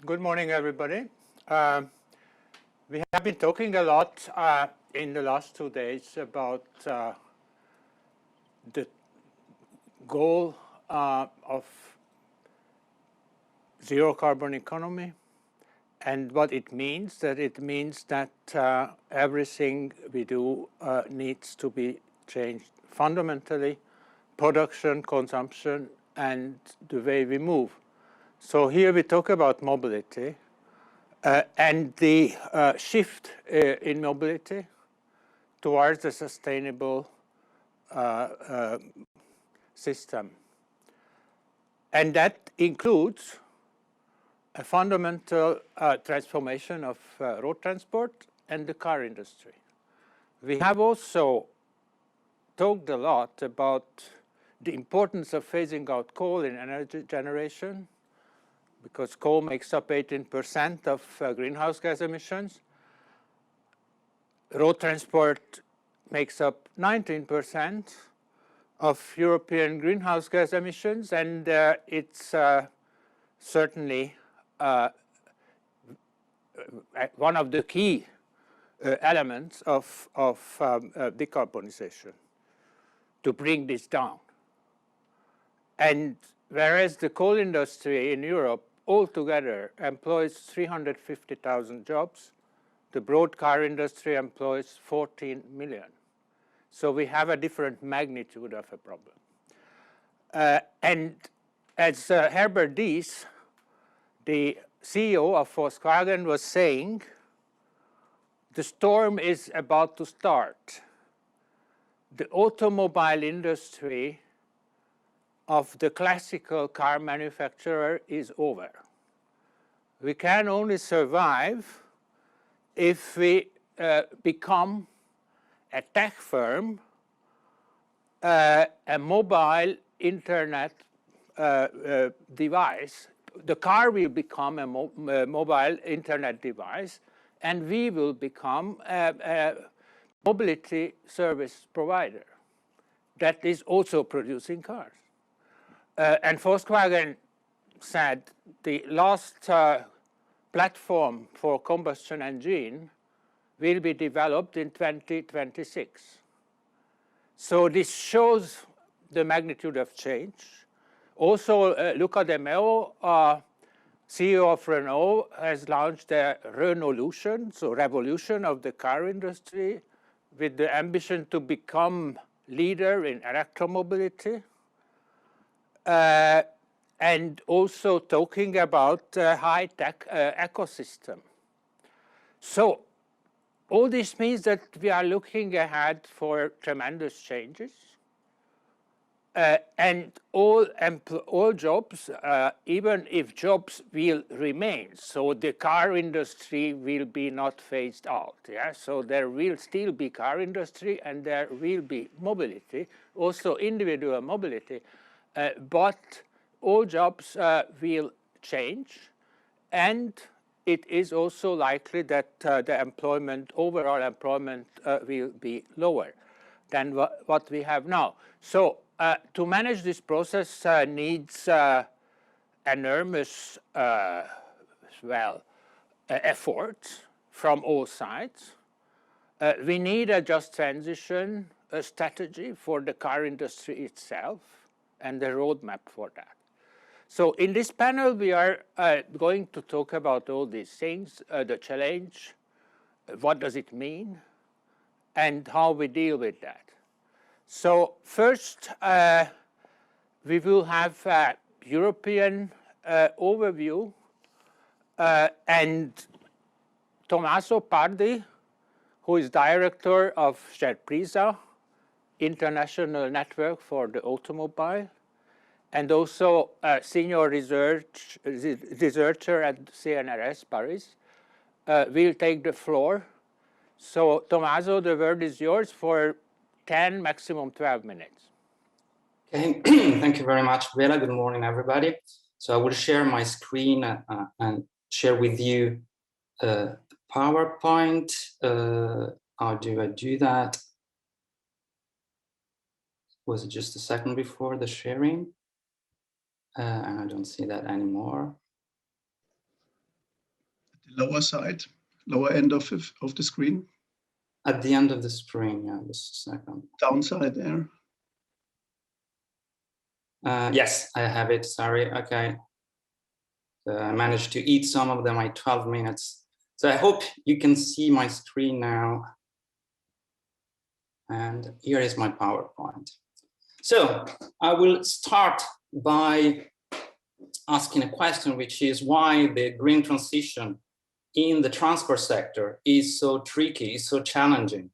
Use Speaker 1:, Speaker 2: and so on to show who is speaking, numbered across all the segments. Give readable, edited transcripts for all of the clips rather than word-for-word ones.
Speaker 1: Good morning, everybody. We have been talking a lot in the last 2 days about the goal of zero carbon economy and what it means. That it means that everything we do needs to be changed fundamentally, production, consumption, and the way we move. So here we talk about mobility. And the shift in mobility towards a sustainable system. And that includes a fundamental transformation of road transport and the car industry. We have also talked a lot about the importance of phasing out coal in energy generation, because coal makes up 18% of greenhouse gas emissions. Road transport makes up 19% of European greenhouse gas emissions, and it's certainly one of the key elements of decarbonization to bring this down. And whereas the coal industry in Europe altogether employs 350,000 jobs, the broad car industry employs 14 million. So we have a different magnitude of a problem. And as Herbert Diess, the CEO of Volkswagen, was saying, the storm is about to start. The automobile industry of the classical car manufacturer is over. We can only survive if we become a tech firm, a mobile internet device. The car will become a mobile internet device, and we will become a mobility service provider that is also producing cars. And Volkswagen said the last platform for combustion engine will be developed in 2026. So this shows the magnitude of change. Also, Luca de Meo, CEO of Renault, has launched a Renaulution, so revolution of the car industry, with the ambition to become leader in electromobility. And also talking about high-tech ecosystem. So all this means that we are looking ahead for tremendous changes. And all jobs, even if jobs will remain, so the car industry will be not phased out. Yeah? So there will still be car industry and there will be mobility, also individual mobility. But all jobs will change, and it is also likely that the overall employment will be lower than what we have now. So to manage this process needs enormous efforts from all sides. We need a just transition strategy for the car industry itself and the roadmap for that. So in this panel, we are going to talk about all these things, the challenge, what does it mean, and how we deal with that. So first, we will have a European overview, and Tommaso Pardi, who is director of Cerprisa, International Network for the Automobile, and also a senior researcher at CNRS Paris, will take the floor. So Tommaso, the word is yours for 10, maximum 12 minutes.
Speaker 2: Okay, thank you very much, Vela. Good morning, everybody. So I will share my screen and share with you PowerPoint. How do I do that? Was it just a second before the sharing? And I don't see that anymore.
Speaker 3: lower side, lower end of the screen.
Speaker 2: At the end of the screen, yeah, just a second.
Speaker 3: Downside there.
Speaker 2: Yes, I have it, sorry, okay. I managed to eat some of them in 12 minutes. So I hope you can see my screen now. And here is my PowerPoint. So I will start by asking a question, which is why the green transition in the transport sector is so tricky, is so challenging,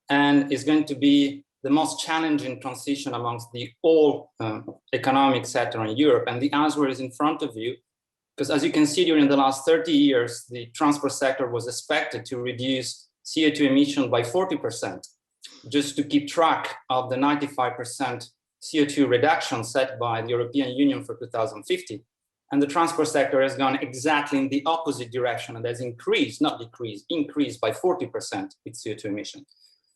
Speaker 2: and is going to be the most challenging transition amongst the whole economic sector in Europe. And the answer is in front of you, because as you can see, during the last 30 years, the transport sector was expected to reduce CO2 emission by 40%, just to keep track of the 95% CO2 reduction set by the European Union for 2050. And the transport sector has gone exactly in the opposite direction and has increased, not decreased, increased by 40% its CO2 emission.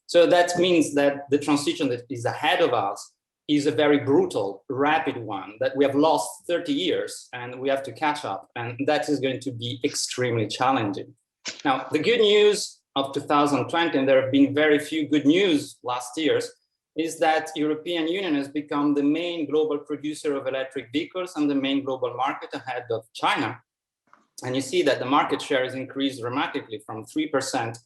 Speaker 2: So that means that the transition that is ahead of us is a very brutal, rapid one, that we have lost 30 years and we have to catch up. And that is going to be extremely challenging. Now, the good news of 2020, and there have been very few good news last years, is that European Union has become the main global producer of electric vehicles and the main global market ahead of China. And you see that the market share has increased dramatically from 3%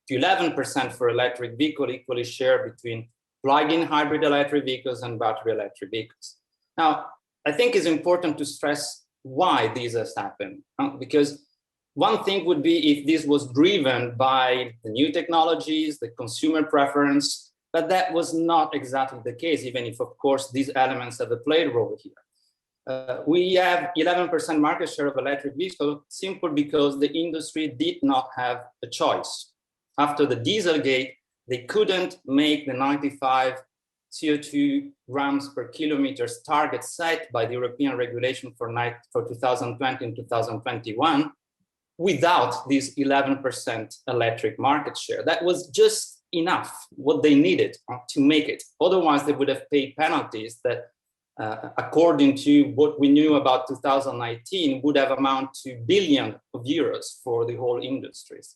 Speaker 2: to 11% for electric vehicle, equally shared between plug-in hybrid electric vehicles and battery electric vehicles. Now, I think it's important to stress why this has happened, because one thing would be if this was driven by the new technologies, the consumer preference, but that was not exactly the case, even if, of course, these elements have played a role here. We have 11% market share of electric vehicles simply because the industry did not have a choice. After the Dieselgate, they couldn't make the 95 CO2 grams per kilometer target set by the European regulation for 2020 and 2021 without this 11% electric market share. That was just enough, what they needed to make it. Otherwise, they would have paid penalties that, according to what we knew about 2019, would have amounted to billions of euros for the whole industries.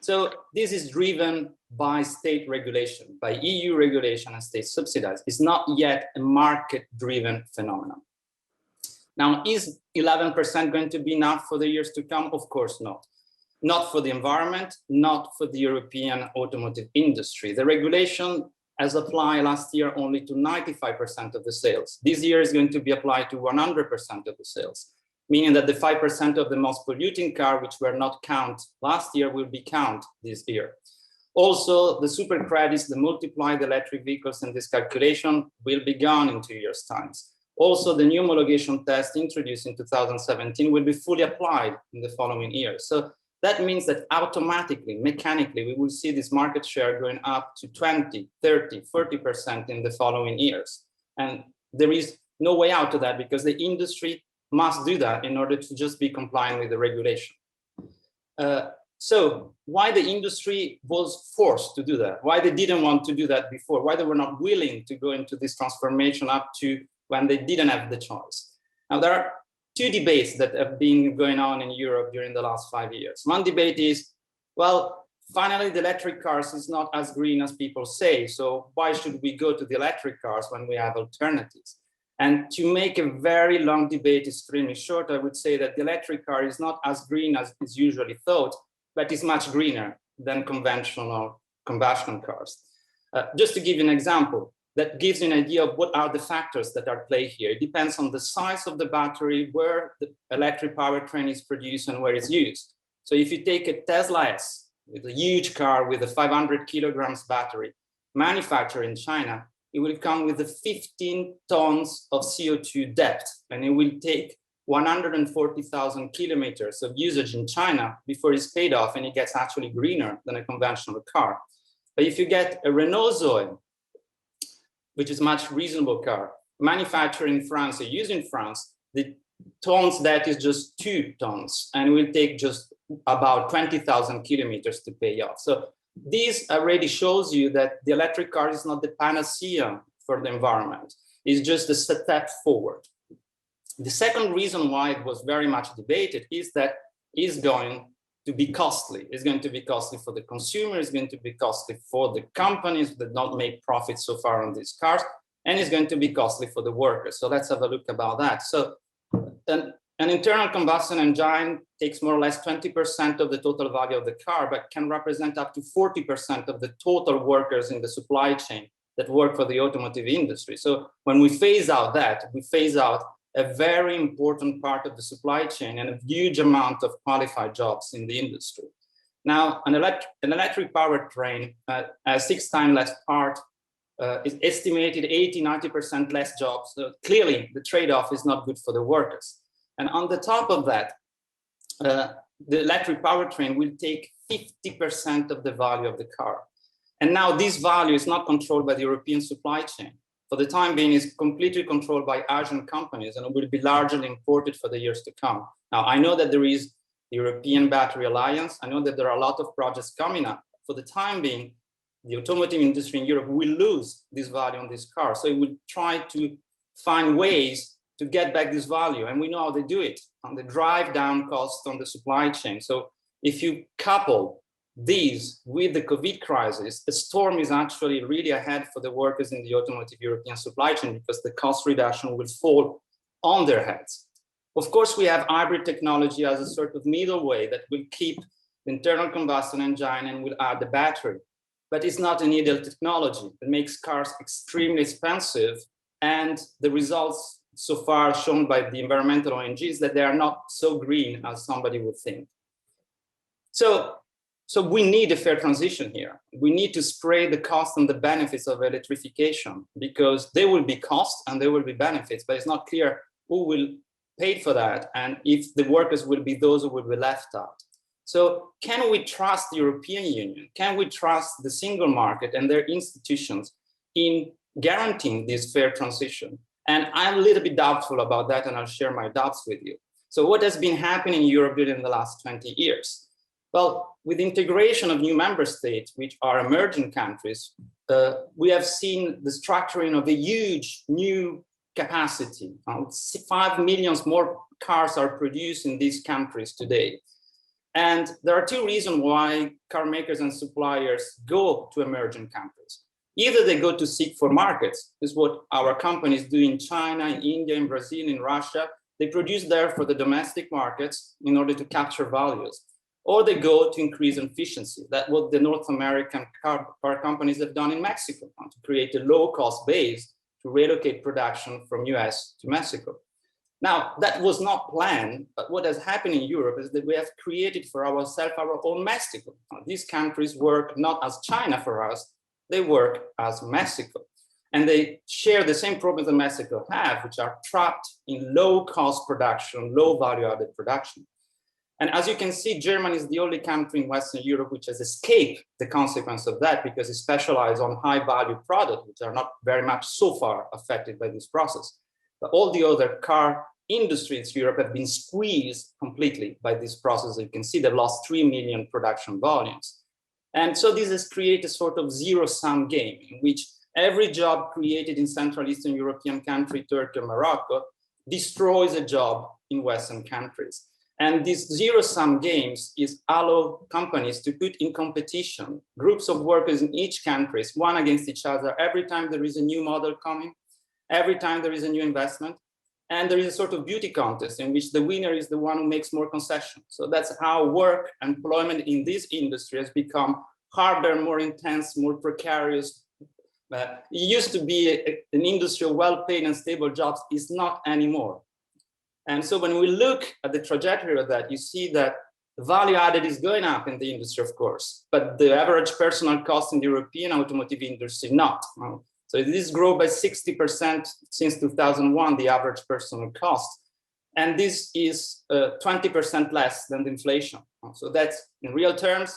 Speaker 2: So this is driven by state regulation, by EU regulation and state subsidized. It's not yet a market-driven phenomenon. Now, is 11% going to be enough for the years to come? Of course not. Not for the environment, not for the European automotive industry. The regulation has applied last year only to 95% of the sales. This year is going to be applied to 100% of the sales, meaning that the 5% of the most polluting car, which were not count last year, will be count this year. Also, the super credits, the multiplied electric vehicles in this calculation will be gone in 2 years' time. Also, the new homologation test introduced in 2017 will be fully applied in the following years. So that means that automatically, mechanically, we will see this market share going up to 20, 30, 40% in the following years. And there is no way out of that because the industry must do that in order to just be compliant with the regulation. So why the industry was forced to do that? Why they didn't want to do that before? Why they were not willing to go into this transformation up to when they didn't have the choice? Now, there are two debates that have been going on in Europe during the last 5 years. One debate is, well, finally, the electric cars is not as green as people say. So why should we go to the electric cars when we have alternatives? And to make a very long debate extremely short, I would say that the electric car is not as green as is usually thought, but is much greener than conventional combustion cars. Just to give you an example, that gives you an idea of what are the factors that are at play here. It depends on the size of the battery, where the electric powertrain is produced and where it's used. So if you take a Tesla S, with a huge car with a 500 kilograms battery, manufactured in China, it will come with a 15 tons of CO2 depth, and it will take 140,000 kilometers of usage in China before it's paid off and it gets actually greener than a conventional car. But if you get a Renault Zoe, which is a much reasonable car, manufactured in France or used in France, the tons that is just 2 tons and will take just about 20,000 kilometers to pay off. So this already shows you that the electric car is not the panacea for the environment. It's just a step forward. The second reason why it was very much debated is that it's going to be costly. It's going to be costly for the consumer, it's going to be costly for the companies that don't make profit so far on these cars, and it's going to be costly for the workers. So let's have a look about that. So an internal combustion engine takes more or less 20% of the total value of the car, but can represent up to 40% of the total workers in the supply chain that work for the automotive industry. So when we phase out that, we phase out a very important part of the supply chain and a huge amount of qualified jobs in the industry. Now, an electric powertrain has 6 times less part, is estimated 80–90% less jobs. So clearly, the trade-off is not good for the workers. And on the top of that, the electric powertrain will take 50% of the value of the car. And now this value is not controlled by the European supply chain. For the time being, it's completely controlled by Asian companies and it will be largely imported for the years to come. Now, I know that there is the European Battery Alliance. I know that there are a lot of projects coming up. For the time being, the automotive industry in Europe will lose this value on this car. So it will try to find ways to get back this value. And we know how they do it, on the drive down cost on the supply chain. So if you couple these with the COVID crisis, the storm is actually really ahead for the workers in the automotive European supply chain because the cost reduction will fall on their heads. Of course, we have hybrid technology as a sort of middle way that will keep the internal combustion engine and will add the battery. But it's not an ideal technology. It makes cars extremely expensive, and the results so far shown by the environmental ONGs that they are not so green as somebody would think. So we need a fair transition here. We need to spread the cost and the benefits of electrification because there will be costs and there will be benefits, but it's not clear who will pay for that and if the workers will be those who will be left out. So can we trust the European Union? Can we trust the single market and their institutions in guaranteeing this fair transition? And I'm a little bit doubtful about that, and I'll share my doubts with you. So what has been happening in Europe during the last 20 years? Well, with the integration of new member states, which are emerging countries, we have seen the structuring of a huge new capacity. 5 million more cars are produced in these countries today. And there are 2 reasons why car makers and suppliers go to emerging countries. Either they go to seek for markets, this is what our companies do in China, in India, in Brazil, in Russia. They produce there for the domestic markets in order to capture values. Or they go to increase efficiency. That's what the North American car companies have done in Mexico, to create a low-cost base to relocate production from US to Mexico. Now, that was not planned, but what has happened in Europe is that we have created for ourselves our own Mexico. These countries work not as China for us, they work as Mexico. And they share the same problems that Mexico have, which are trapped in low-cost production, low value-added production. And as you can see, Germany is the only country in Western Europe which has escaped the consequence of that because it specializes on high-value products, which are not very much so far affected by this process. But all the other car industries in Europe have been squeezed completely by this process. You can see they've lost 3 million production volumes. And so this has created a sort of zero-sum game in which every job created in Central Eastern European country, Turkey, or Morocco, destroys a job in Western countries. And these zero-sum games allow companies to put in competition groups of workers in each country, one against each other, every time there is a new model coming, every time there is a new investment. And there is a sort of beauty contest in which the winner is the one who makes more concessions. So that's how work and employment in this industry has become harder, more intense, more precarious. It used to be an industry of well-paid and stable jobs. It's not anymore. And so when we look at the trajectory of that, you see that the value added is going up in the industry, of course, but the average personal cost in the European automotive industry not. So this grew by 60% since 2001, the average personal cost. And this is 20% less than the inflation. So that's, in real terms,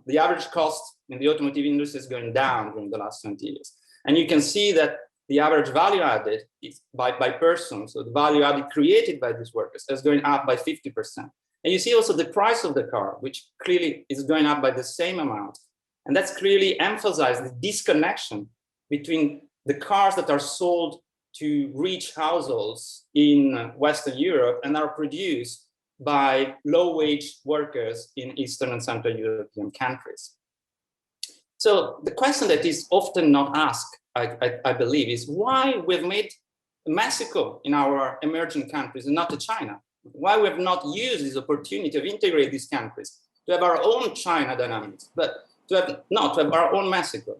Speaker 2: the average cost in the automotive industry is going down during the last 20 years. And you can see that the average value added is by person, so the value added created by these workers is going up by 50%. And you see also the price of the car, which clearly is going up by the same amount. And that's clearly emphasized the disconnection between the cars that are sold to rich households in Western Europe and are produced by low-wage workers in Eastern and Central European countries. So the question that is often not asked, I believe, is why we've made Mexico in our emerging countries and not to China? Why we have not used this opportunity to integrate these countries, to have our own China dynamics, but to have our own Mexico.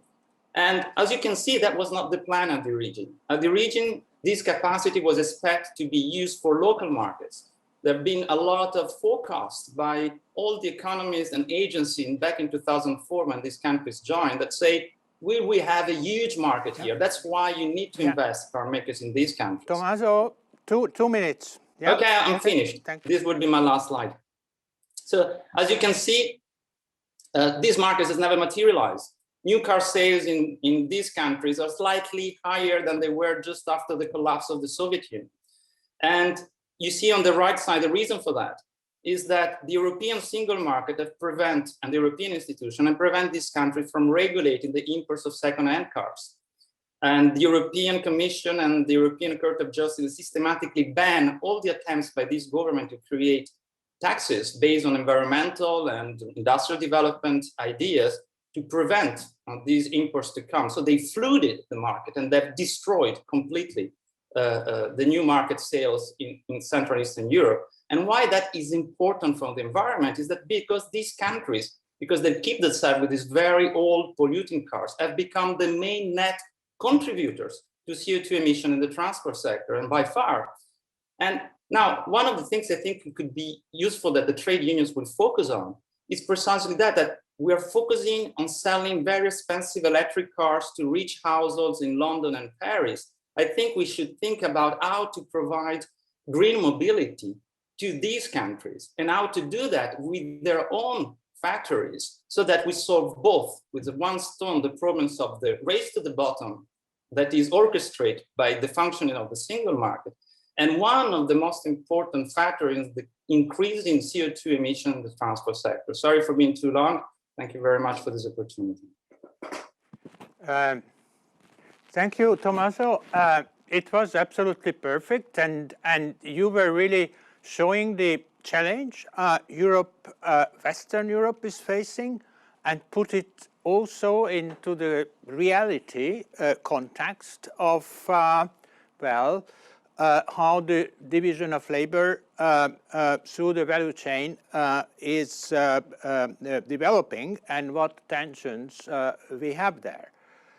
Speaker 2: And as you can see, that was not the plan of the region. At the region, this capacity was expected to be used for local markets. There have been a lot of forecasts by all the economists and agencies back in 2004 when these countries joined that say, will we have a huge market here? That's why you need to invest car makers in these countries.
Speaker 1: Tommaso, two minutes. Yeah.
Speaker 2: Okay, I'm finished. This would be my last slide. So as you can see, these markets has never materialized. New car sales in these countries are slightly higher than they were just after the collapse of the Soviet Union. And you see on the right side, the reason for that is that the European single market have and the European institution have prevent this country from regulating the imports of second-hand cars. And the European Commission and the European Court of Justice systematically ban all the attempts by this government to create taxes based on environmental and industrial development ideas to prevent these imports to come. So they flooded the market and they've destroyed completely the new market sales in Central and Eastern Europe. And why that is important for the environment is that because these countries, because they keep themselves with these very old polluting cars, have become the main net contributors to CO2 emission in the transport sector, and by far. And now, one of the things I think could be useful that the trade unions will focus on is precisely that we are focusing on selling very expensive electric cars to rich households in London and Paris. I think we should think about how to provide green mobility to these countries and how to do that with their own factories so that we solve both with the one stone the problems of the race to the bottom that is orchestrated by the functioning of the single market. And one of the most important factors is the increase in CO2 emission in the transport sector. Sorry for being too long. Thank you very much for this opportunity.
Speaker 1: Thank you, Tommaso. It was absolutely perfect, and you were really showing the challenge Europe, Western Europe is facing, and put it also into the reality context of how the division of labor through the value chain is developing and what tensions we have there.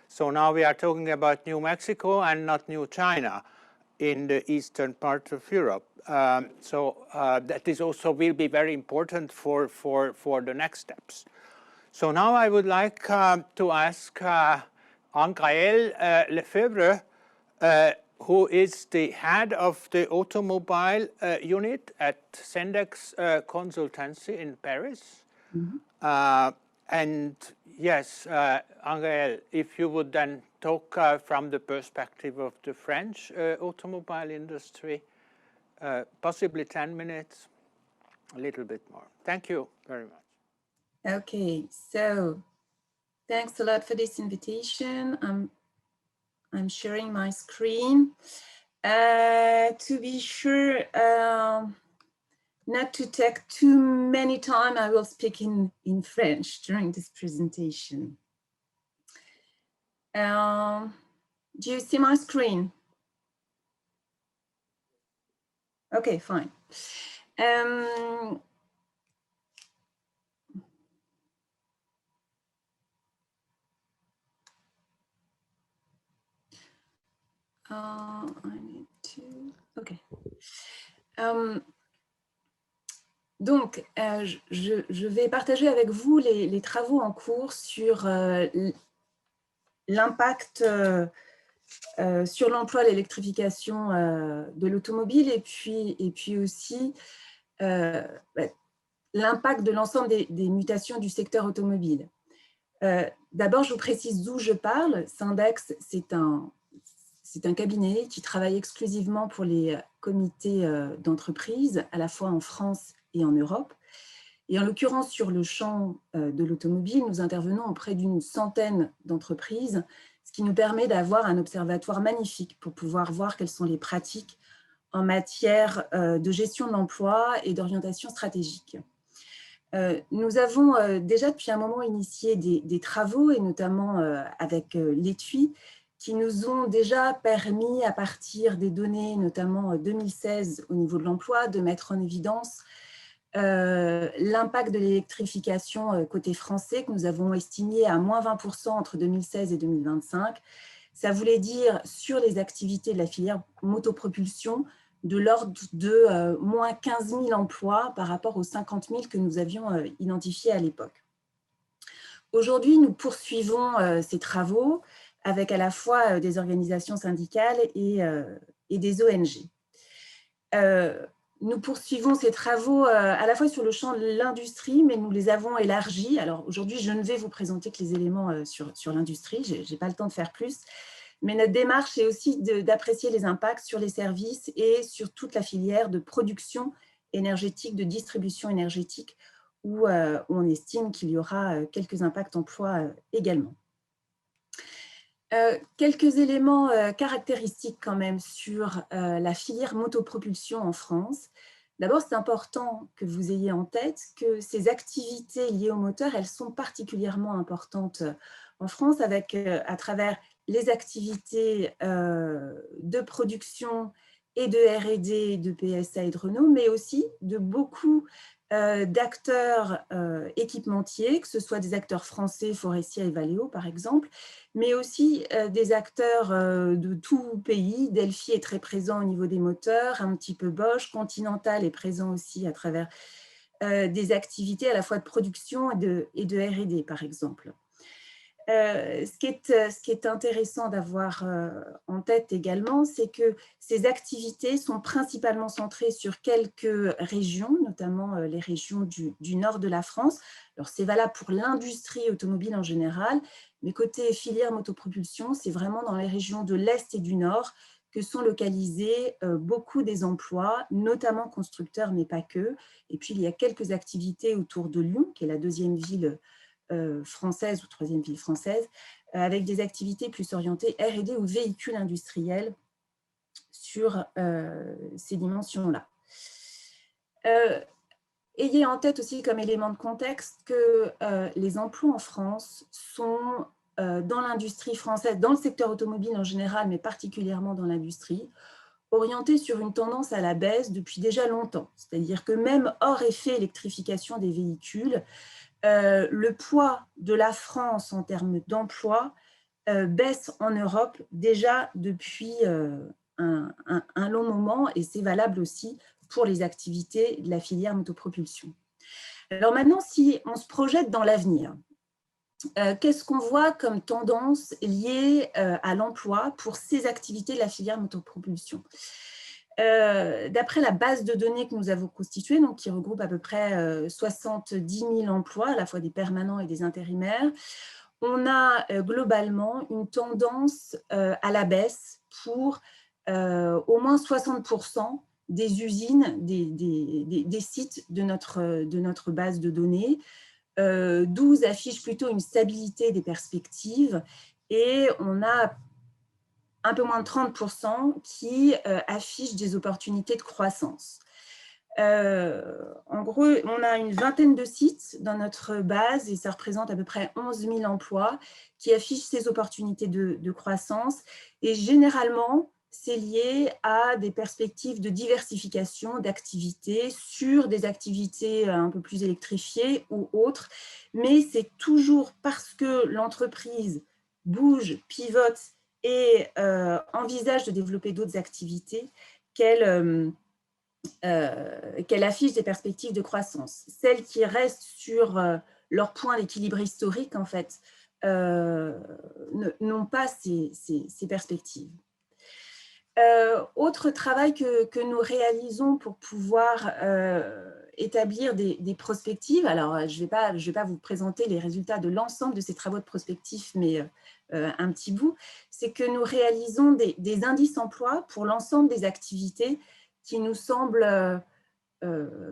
Speaker 1: So now we are talking about New Mexico and not New China in the eastern part of Europe. That is also will be very important for the next steps. So now I would like to ask Anne-Gaëlle Lefebvre, who is the head of the automobile unit at Sendex Consultancy in Paris. Mm-hmm. And yes, Anne-Gaëlle, if you would then talk from the perspective of the French automobile industry, possibly 10 minutes, a little bit more. Thank you very much.
Speaker 4: Okay, so thanks a lot for this invitation. I'm sharing my screen. To be sure not to take too many time, I will speak in French during this presentation. Do you see my screen? Okay, fine. I need to, okay. Donc, je vais partager avec vous les travaux en cours sur l'impact sur l'emploi, l'électrification de l'automobile et puis aussi l'impact de l'ensemble des mutations du secteur automobile. D'abord, je vous précise d'où je parle. Sendex, c'est un cabinet qui travaille exclusivement pour les comités d'entreprise, à la fois en France et en Europe. Et en l'occurrence, sur le champ de l'automobile, nous intervenons auprès d'une centaine d'entreprises, ce qui nous permet d'avoir un observatoire magnifique pour pouvoir voir quelles sont les pratiques en matière de gestion de l'emploi et d'orientation stratégique. Nous avons déjà depuis un moment initié des travaux, et notamment avec l'ETUI, qui nous ont déjà permis, à partir des données, notamment 2016 au niveau de l'emploi, de mettre en évidence l'impact de l'électrification côté français, que nous avons estimé à moins 20% entre 2016 et 2025. Ça voulait dire, sur les activités de la filière motopropulsion, de l'ordre de moins 15 000 emplois par rapport aux 50 000 que nous avions identifiés à l'époque. Aujourd'hui, nous poursuivons ces travaux avec à la fois des organisations syndicales et des ONG. Nous poursuivons ces travaux à la fois sur le champ de l'industrie, mais nous les avons élargis. Alors aujourd'hui, je ne vais vous présenter que les éléments sur l'industrie, je n'ai pas le temps de faire plus. Mais notre démarche est aussi d'apprécier les impacts sur les services et sur toute la filière de production énergétique, de distribution énergétique, où on estime qu'il y aura quelques impacts emploi également. Quelques éléments caractéristiques quand même sur la filière motopropulsion en France. D'abord, c'est important que vous ayez en tête que ces activités liées au moteur, elles sont particulièrement importantes en France, avec à travers les activités de production et de R&D de PSA et de Renault, mais aussi de beaucoup d'acteurs équipementiers, que ce soit des acteurs français, Faurecia et Valeo par exemple, mais aussi des acteurs de tout pays. Delphi est très présent au niveau des moteurs, un petit peu Bosch, Continental est présent aussi à travers des activités à la fois de production et de R&D par exemple. Ce qui est intéressant d'avoir en tête également, c'est que ces activités sont principalement centrées sur quelques régions, notamment les régions du nord de la France. Alors, c'est valable pour l'industrie automobile en général, mais côté filière motopropulsion, c'est vraiment dans les régions de l'Est et du Nord que sont localisés beaucoup des emplois, notamment constructeurs, mais pas que. Et puis, il y a quelques activités autour de Lyon, qui est la deuxième ville française ou troisième ville française, avec des activités plus orientées R&D ou véhicules industriels sur ces dimensions-là. Ayez en tête aussi comme élément de contexte que les emplois en France sont dans l'industrie française, dans le secteur automobile en général, mais particulièrement dans l'industrie, orientés sur une tendance à la baisse depuis déjà longtemps. C'est-à-dire que même hors effet électrification des véhicules, le poids de la France en termes d'emploi baisse en Europe déjà depuis un long moment, et c'est valable aussi pour les activités de la filière motopropulsion. Alors maintenant, si on se projette dans l'avenir, qu'est-ce qu'on voit comme tendance liée à l'emploi pour ces activités de la filière motopropulsion ? D'après la base de données que nous avons constituée, donc qui regroupe à peu près 70 000 emplois, à la fois des permanents et des intérimaires, on a globalement une tendance à la baisse pour au moins 60% des usines, des sites de notre base de données. 12 affichent plutôt une stabilité des perspectives, et on a un peu moins de 30% qui affichent des opportunités de croissance. En gros, on a une vingtaine de sites dans notre base, et ça représente à peu près 11 000 emplois qui affichent ces opportunités de croissance. Et généralement, c'est lié à des perspectives de diversification d'activités sur des activités un peu plus électrifiées ou autres. Mais c'est toujours parce que l'entreprise bouge, pivote et envisage de développer d'autres activités qu'elle affiche des perspectives de croissance. Celles qui restent sur leur point d'équilibre historique, en fait, n'ont pas ces perspectives. Autre travail que nous réalisons pour pouvoir établir des prospectives. Alors, je vais pas vous présenter les résultats de l'ensemble de ces travaux de prospective, mais un petit bout, c'est que nous réalisons des indices emploi pour l'ensemble des activités qui nous semblent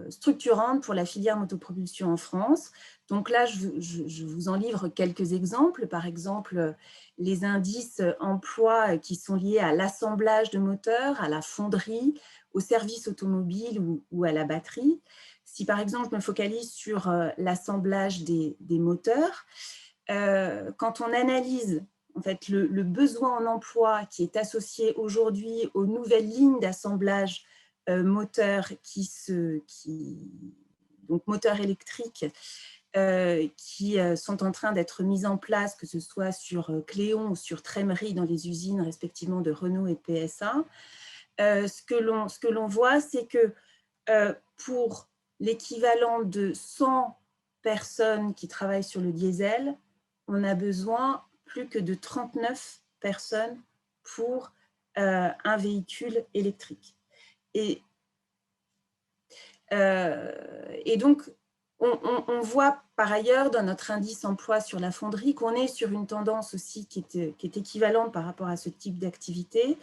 Speaker 4: structurantes pour la filière motopropulsion en France. Donc là, je vous en livre quelques exemples. Par exemple, les indices emploi qui sont liés à l'assemblage de moteurs, à la fonderie au service automobile ou à la batterie. Si par exemple je me focalise sur l'assemblage des moteurs, quand on analyse en fait, le besoin en emploi qui est associé aujourd'hui aux nouvelles lignes d'assemblage moteur donc moteurs électriques qui sont en train d'être mises en place, que ce soit sur Cléon ou sur Trémery dans les usines respectivement de Renault et PSA. Ce que l'on voit, c'est que pour l'équivalent de 100 personnes qui travaillent sur le diesel, on a besoin plus que de 39 personnes pour un véhicule électrique. Et donc, on voit par ailleurs dans notre indice emploi sur la fonderie qu'on est sur une tendance aussi qui est équivalente par rapport à ce type d'activité.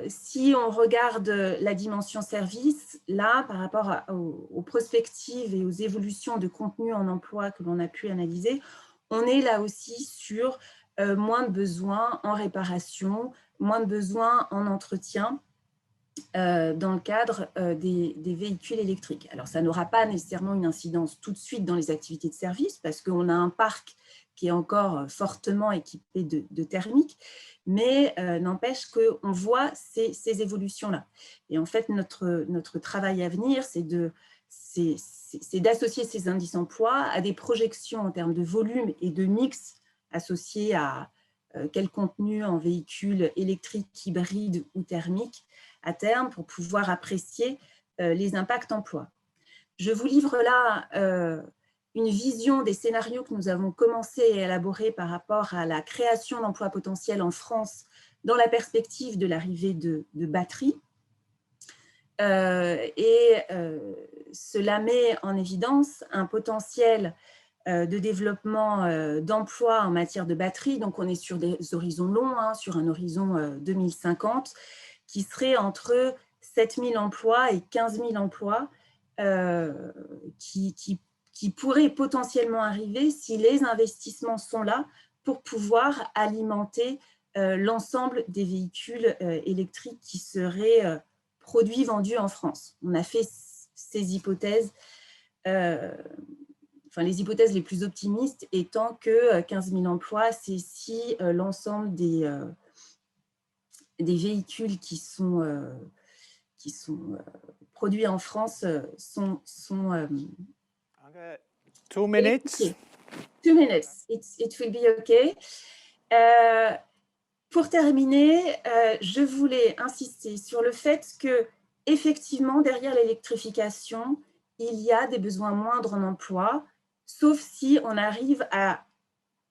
Speaker 4: Si on regarde la dimension service, là, par rapport aux prospectives et aux évolutions de contenu en emploi que l'on a pu analyser, on est là aussi sur moins de besoins en réparation, moins de besoins en entretien dans le cadre des véhicules électriques. Alors, ça n'aura pas nécessairement une incidence tout de suite dans les activités de service parce qu'on a un parc qui est encore fortement équipé de thermique, mais n'empêche qu'on voit ces évolutions-là. Et en fait, notre travail à venir, c'est d'associer ces indices emploi à des projections en termes de volume et de mix associés à quel contenu en véhicule électrique, hybride ou thermique à terme pour pouvoir apprécier les impacts emploi. Je vous livre là une vision des scénarios que nous avons commencé à élaborer par rapport à la création d'emplois potentiels en France dans la perspective de l'arrivée de batteries. Cela met en évidence un potentiel de développement d'emplois en matière de batterie. Donc, on est sur des horizons longs, hein, sur un horizon 2050, qui serait entre 7 000 emplois et 15 000 emplois qui pourraient potentiellement arriver si les investissements sont là pour pouvoir alimenter l'ensemble des véhicules électriques qui seraient produits, vendus en France. On a fait ces hypothèses, les hypothèses les plus optimistes étant que 15 000 emplois, c'est si l'ensemble des véhicules qui sont produits en France sont
Speaker 1: 2 minutes.
Speaker 4: 2 minutes, it will be okay. Pour terminer, je voulais insister sur le fait que, effectivement, derrière l'électrification, il y a des besoins moindres en emploi, sauf si on arrive à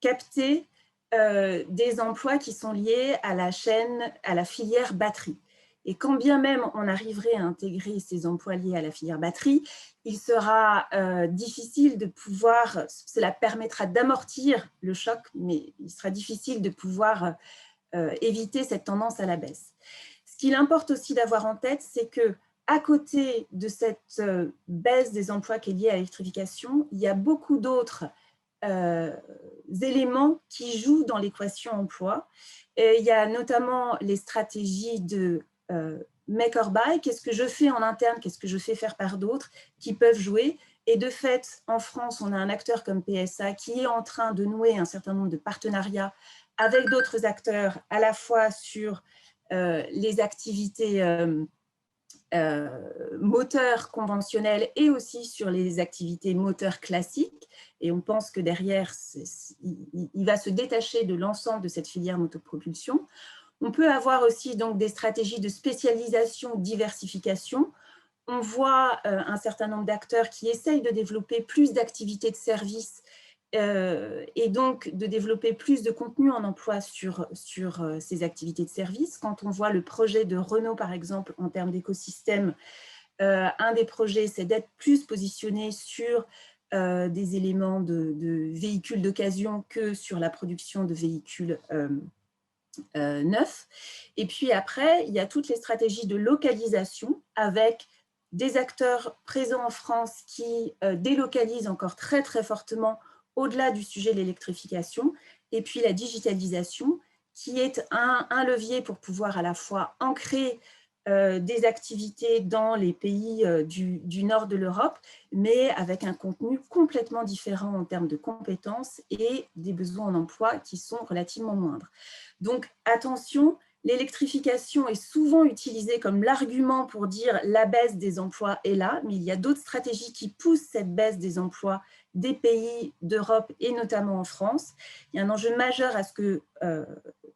Speaker 4: capter des emplois qui sont liés à la chaîne, à la filière batterie. Et quand bien même on arriverait à intégrer ces emplois liés à la filière batterie, il sera difficile de pouvoir, cela permettra d'amortir le choc, mais il sera difficile de pouvoir éviter cette tendance à la baisse. Ce qu'il importe aussi d'avoir en tête, c'est que à côté de cette baisse des emplois qui est liée à l'électrification, il y a beaucoup d'autres éléments qui jouent dans l'équation emploi. Et il y a notamment les stratégies de make or buy, qu'est-ce que je fais en interne, qu'est-ce que je fais faire par d'autres, qui peuvent jouer. Et de fait, en France, on a un acteur comme PSA qui est en train de nouer un certain nombre de partenariats avec d'autres acteurs, à la fois sur les activités moteurs conventionnels et aussi sur les activités moteurs classiques. Et on pense que derrière, il va se détacher de l'ensemble de cette filière motopropulsion. On peut avoir aussi donc des stratégies de spécialisation, diversification. On voit un certain nombre d'acteurs qui essayent de développer plus d'activités de service et donc de développer plus de contenu en emploi sur ces activités de service. Quand on voit le projet de Renault, par exemple, en termes d'écosystème, un des projets, c'est d'être plus positionné sur des éléments de véhicules d'occasion que sur la production de véhicules neufs. Et puis après, il y a toutes les stratégies de localisation avec des acteurs présents en France qui délocalisent encore très, très fortement au-delà du sujet de l'électrification, et puis la digitalisation, qui est un levier pour pouvoir à la fois ancrer des activités dans les pays du nord de l'Europe, mais avec un contenu complètement différent en termes de compétences et des besoins en emploi qui sont relativement moindres. Donc attention, l'électrification est souvent utilisée comme l'argument pour dire la baisse des emplois est là, mais il y a d'autres stratégies qui poussent cette baisse des emplois des pays d'Europe et notamment en France. Il y a un enjeu majeur à ce que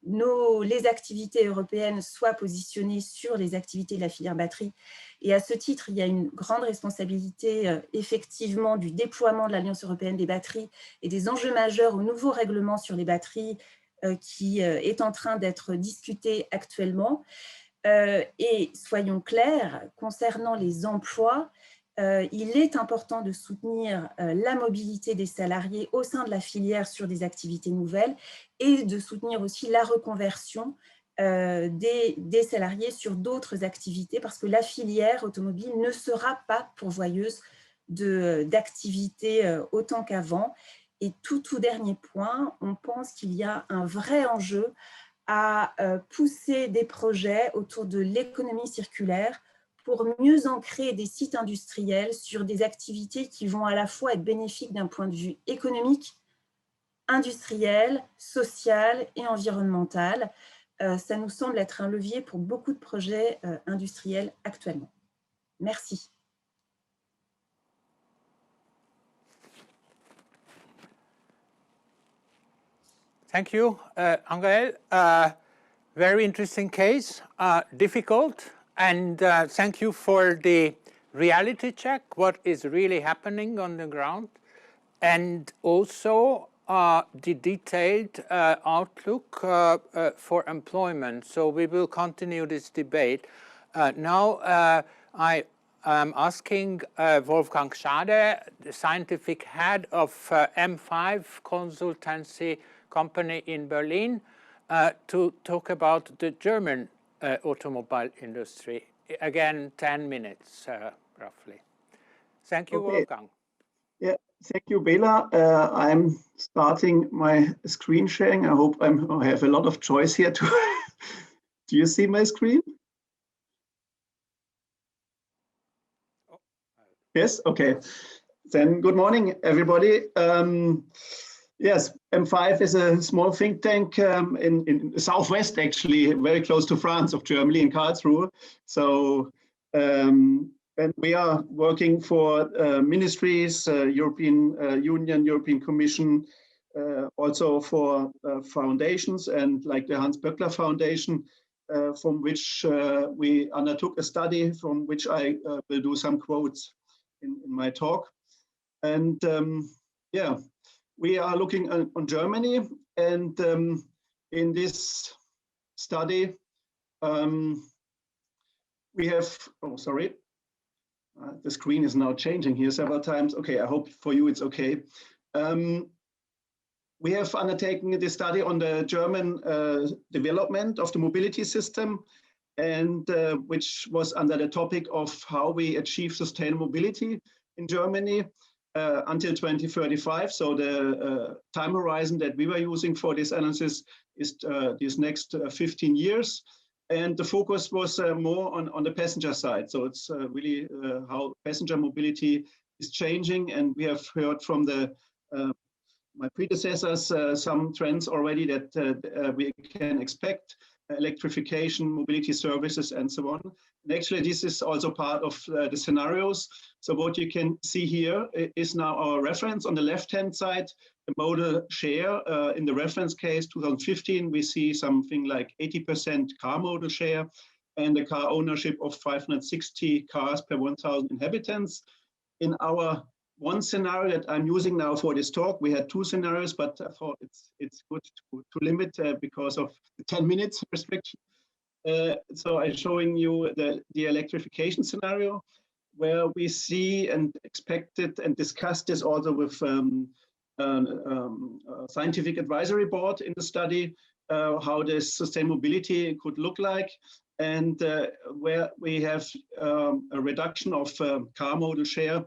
Speaker 4: les activités européennes soient positionnées sur les activités de la filière batterie. Et à ce titre, il y a une grande responsabilité effectivement du déploiement de l'Alliance européenne des batteries et des enjeux majeurs au nouveau règlement sur les batteries qui est en train d'être discuté actuellement. Et soyons clairs, concernant les emplois, il est important de soutenir la mobilité des salariés au sein de la filière sur des activités nouvelles et de soutenir aussi la reconversion des salariés sur d'autres activités parce que la filière automobile ne sera pas pourvoyeuse d'activités autant qu'avant. Et tout dernier point, on pense qu'il y a un vrai enjeu à pousser des projets autour de l'économie circulaire pour mieux ancrer des sites industriels sur des activités qui vont à la fois être bénéfiques d'un point de vue économique, industriel, social et environnemental. Ça nous semble être un levier pour beaucoup de projets industriels actuellement. Merci.
Speaker 1: Thank you, Angèle. Very interesting case, difficult, and thank you for the reality check, what is really happening on the ground, and also the detailed outlook for employment. So we will continue this debate. Now I am asking Wolfgang Schade, the scientific head of M5 consultancy company in Berlin, to talk about the German automobile industry. Again, 10 minutes, roughly. Thank you,
Speaker 3: Okay.
Speaker 1: Wolfgang.
Speaker 3: Yeah, thank you, Bela. I'm starting my screen sharing. I hope I have a lot of choice here. Do you see my screen? Yes, okay. Then good morning, everybody. Yes, M5 is a small think tank in the southwest, actually, very close to France of Germany, in Karlsruhe. So, and we are working for ministries, European Union, European Commission, also for foundations, and like the Hans Böckler Foundation, from which we undertook a study from which I will do some quotes in my talk. And yeah, we are looking on Germany, and in this study, we have, oh, sorry, the screen is now changing here several times. Okay, I hope for you it's okay. We have undertaken this study on the German development of the mobility system, and which was under the topic of how we achieve sustainable mobility in Germany until 2035. So the time horizon that we were using for this analysis is these next 15 years. And the focus was more on the passenger side. So it's really how passenger mobility is changing. And we have heard from my predecessors some trends already that we can expect: electrification, mobility services, and so on. And actually, this is also part of the scenarios. So what you can see here is now our reference on the left-hand side, the modal share. In the reference case, 2015, we see something like 80% car modal share and a car ownership of 560 cars per 1,000 inhabitants. In our one scenario that I'm using now for this talk, we had two scenarios, but I thought it's good to limit because of the 10 minutes restriction. So I'm showing you the electrification scenario, where we see and expected and discussed this also with scientific advisory board in the study, how this sustainability could look like, and where we have a reduction of car modal share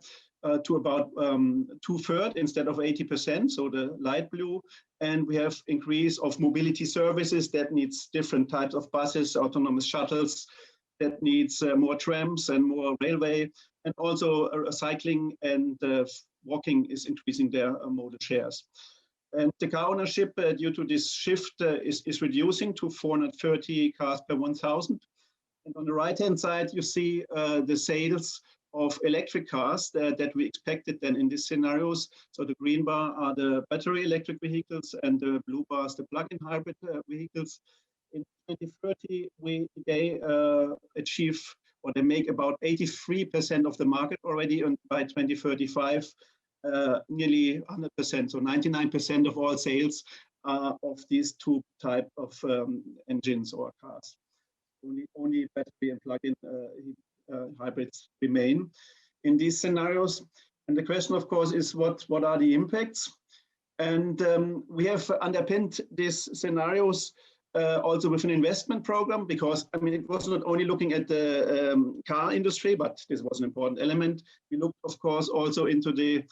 Speaker 3: to about 2/3 instead of 80%, so the light blue. And we have increase of mobility services that needs different types of buses, autonomous shuttles, that needs more trams and more railway, and also cycling and walking is increasing their modal shares. And the car ownership, due to this shift, is reducing to 430 cars per 1,000. And on the right-hand side, you see the sales of electric cars that we expected then in these scenarios. So the green bar are the battery electric vehicles, and the blue bars the plug-in hybrid vehicles. In 2030, they achieve, or they make about 83% of the market already, and by 2035, nearly 100%, so 99% of all sales of these two type of engines or cars. Only battery and plug-in hybrids remain in these scenarios. And the question, of course, is what are the impacts? And we have underpinned these scenarios also with an investment program, because I mean, it was not only looking at the car industry, but this was an important element. We looked, of course, also into the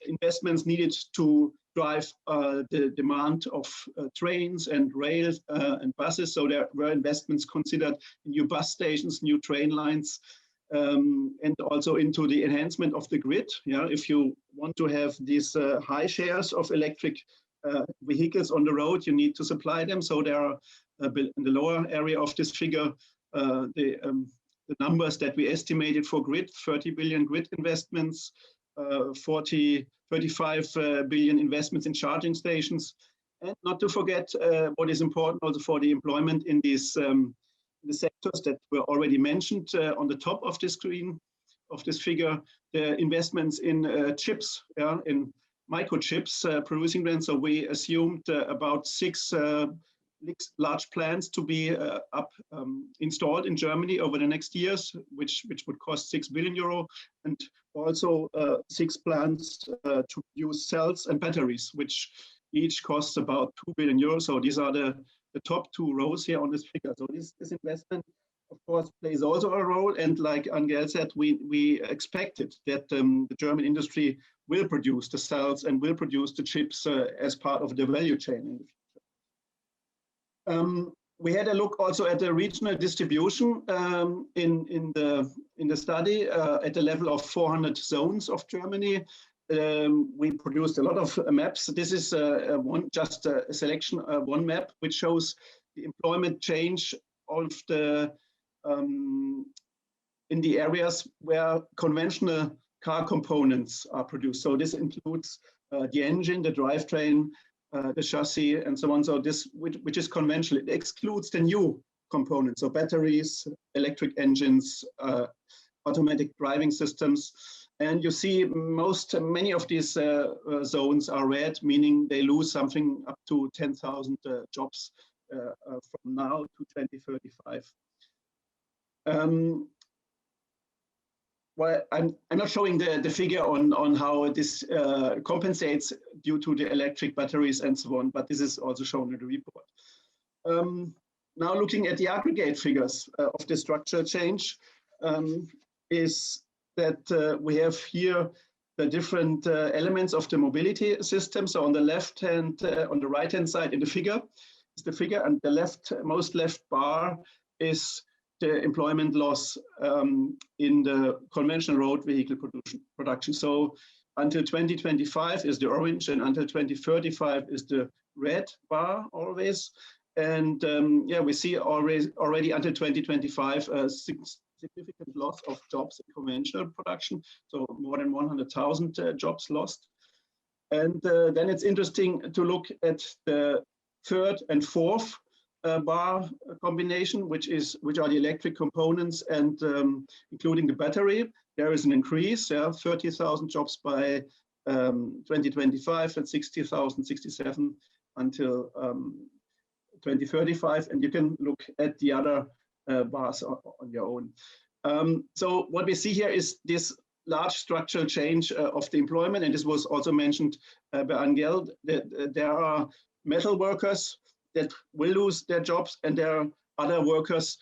Speaker 3: investments needed to drive the demand of trains and rails and buses. So there were investments considered in new bus stations, new train lines, and also into the enhancement of the grid. Yeah, if you want to have these high shares of electric vehicles on the road, you need to supply them. So there are in the lower area of this figure, the numbers that we estimated for grid: 30 billion grid investments, 35 billion investments in charging stations, and not to forget what is important also for the employment in these the sectors that were already mentioned on the top of the screen of this figure, the investments in chips, yeah, in microchips producing them. So we assumed about 6 large plants to be installed in Germany over the next years, which would cost 6 billion euro, and also 6 plants to produce cells and batteries, which each costs about 2 billion euros. So these are the top 2 rows here on this figure. So this investment, of course, plays also a role. And like Angel said, we expected that the German industry will produce the cells and will produce the chips as part of the value chain in the future. We had a look also at the regional distribution in the study at the level of 400 zones of Germany. We produced a lot of maps. This is just a selection, one map, which shows the employment change of the in the areas where conventional car components are produced. So this includes the engine, the drivetrain, the chassis, and so on. So this, which is conventional, it excludes the new components, so batteries, electric engines, automatic driving systems. And you see many of these zones are red, meaning they lose something up to 10,000 jobs from now to 2035. Well, I'm not showing the figure on how this compensates due to the electric batteries and so on, but this is also shown in the report. Now looking at the aggregate figures of the structural change, is that we have here the different elements of the mobility system. So on the left hand, on the right hand side in the figure is the figure, and the most left bar is the employment loss in the conventional road vehicle production. So until 2025 is the orange, and until 2035 is the red bar always. And yeah, we see already until 2025 a significant loss of jobs in conventional production, so more than 100,000 jobs lost. And then it's interesting to look at the third and fourth bar combination, which are the electric components and including the battery. There is an increase, 30,000 jobs by 2025 and 60,000, 67 until 2035. And you can look at the other bars on your own. So what we see here is this large structural change of the employment, and this was also mentioned by Angel, that there are metal workers that will lose their jobs, and there are other workers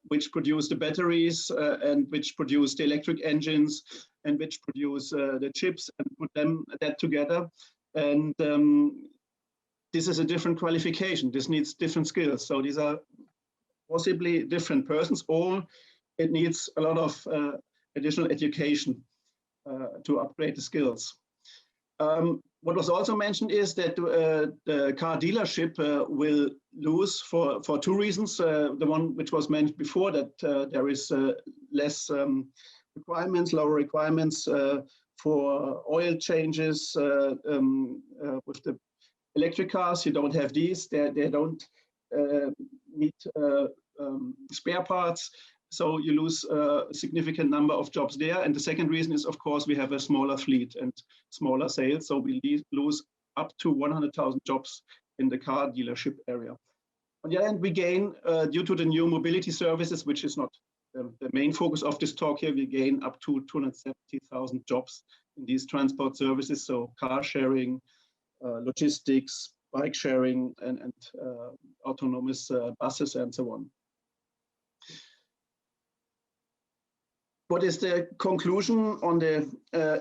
Speaker 3: which produce the batteries and which produce the electric engines and which produce the chips and put that together. And this is a different qualification. This needs different skills. So these are possibly different persons, or it needs a lot of additional education to upgrade the skills. What was also mentioned is that the car dealership will lose for two reasons. The one which was mentioned before, that there is less requirements, lower requirements for oil changes with the electric cars. You don't have these. They don't need spare parts. So you lose a significant number of jobs there. And the second reason is, of course, we have a smaller fleet and smaller sales. So we lose up to 100,000 jobs in the car dealership area. On the other hand, we gain, due to the new mobility services, which is not the main focus of this talk here, we gain up to 270,000 jobs in these transport services. So car sharing, logistics, bike sharing, and autonomous buses and so on. What is the conclusion on the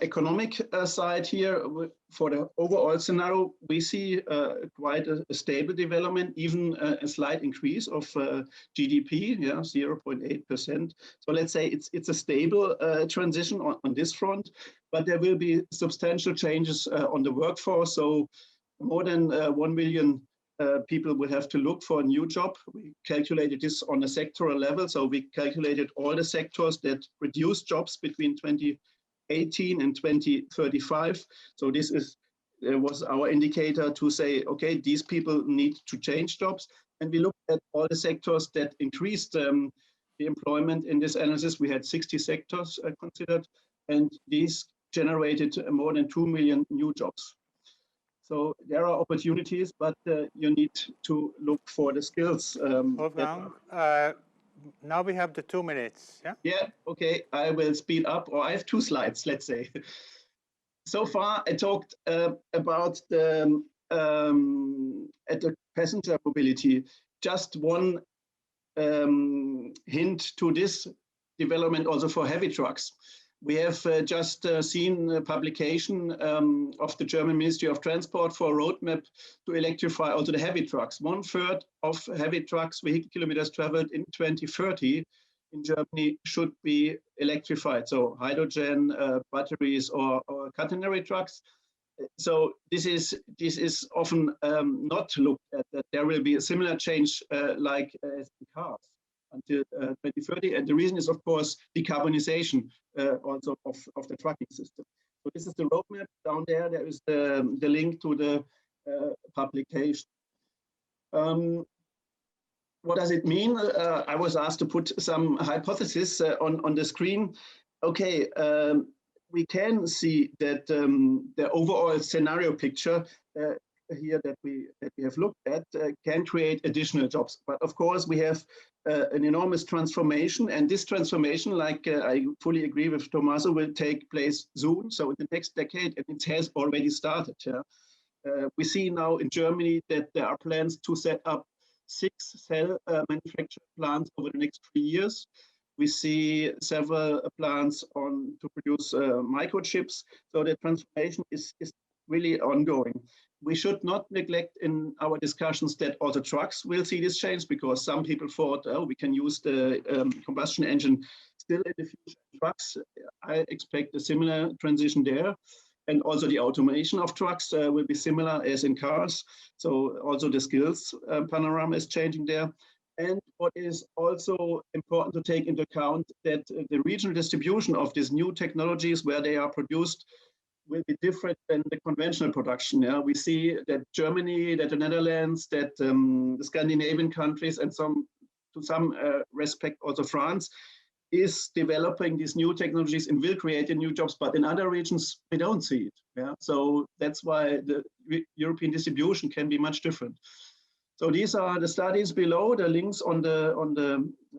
Speaker 3: economic side here? For the overall scenario, we see quite a stable development, even a slight increase of GDP, 0.8%. So let's say it's a stable transition on this front, but there will be substantial changes on the workforce. So more than 1 million people will have to look for a new job. We calculated this on a sectoral level. So we calculated all the sectors that produce jobs between 2018 and 2035. So this was our indicator to say, okay, these people need to change jobs. And we looked at all the sectors that increased the employment in this analysis. We had 60 sectors considered, and these generated more than 2 million new jobs. So there are opportunities, but you need to look for the skills.
Speaker 1: Wolfgang, now we have the 2 minutes. Yeah.
Speaker 3: Yeah. Okay. I will speed up, or I have 2 slides. Let's say. So far, I talked about the at the passenger mobility. Just one hint to this development also for heavy trucks. We have just seen a publication of the German Ministry of Transport for a roadmap to electrify also the heavy trucks. 1/3 of heavy trucks, vehicle kilometers traveled in 2030 in Germany should be electrified. So hydrogen, batteries, or catenary trucks. So this is often not looked at, that there will be a similar change like as in cars until 2030. And the reason is, of course, decarbonization also of the trucking system. So this is the roadmap. Down there, there is the link to the publication. What does it mean? I was asked to put some hypothesis on the screen. Okay, we can see that the overall scenario picture here that we have looked at can create additional jobs. But of course, we have an enormous transformation, and this transformation, like I fully agree with Tommaso, will take place soon. So in the next decade, and it has already started. Yeah? We see now in Germany that there are plans to set up 6 cell manufacturing plants over the next 3 years. We see several plans to produce microchips. So the transformation is really ongoing. We should not neglect in our discussions that also trucks will see this change, because some people thought, oh, we can use the combustion engine still in the future in trucks. I expect a similar transition there. And also the automation of trucks will be similar as in cars. So also the skills panorama is changing there. And what is also important to take into account, that the regional distribution of these new technologies where they are produced will be different than the conventional production. Yeah? We see that Germany, that the Netherlands, that the Scandinavian countries, and to some respect also France, is developing these new technologies and will create new jobs, but in other regions we don't see it. Yeah? So that's why the European distribution can be much different. So these are the studies below, the links on the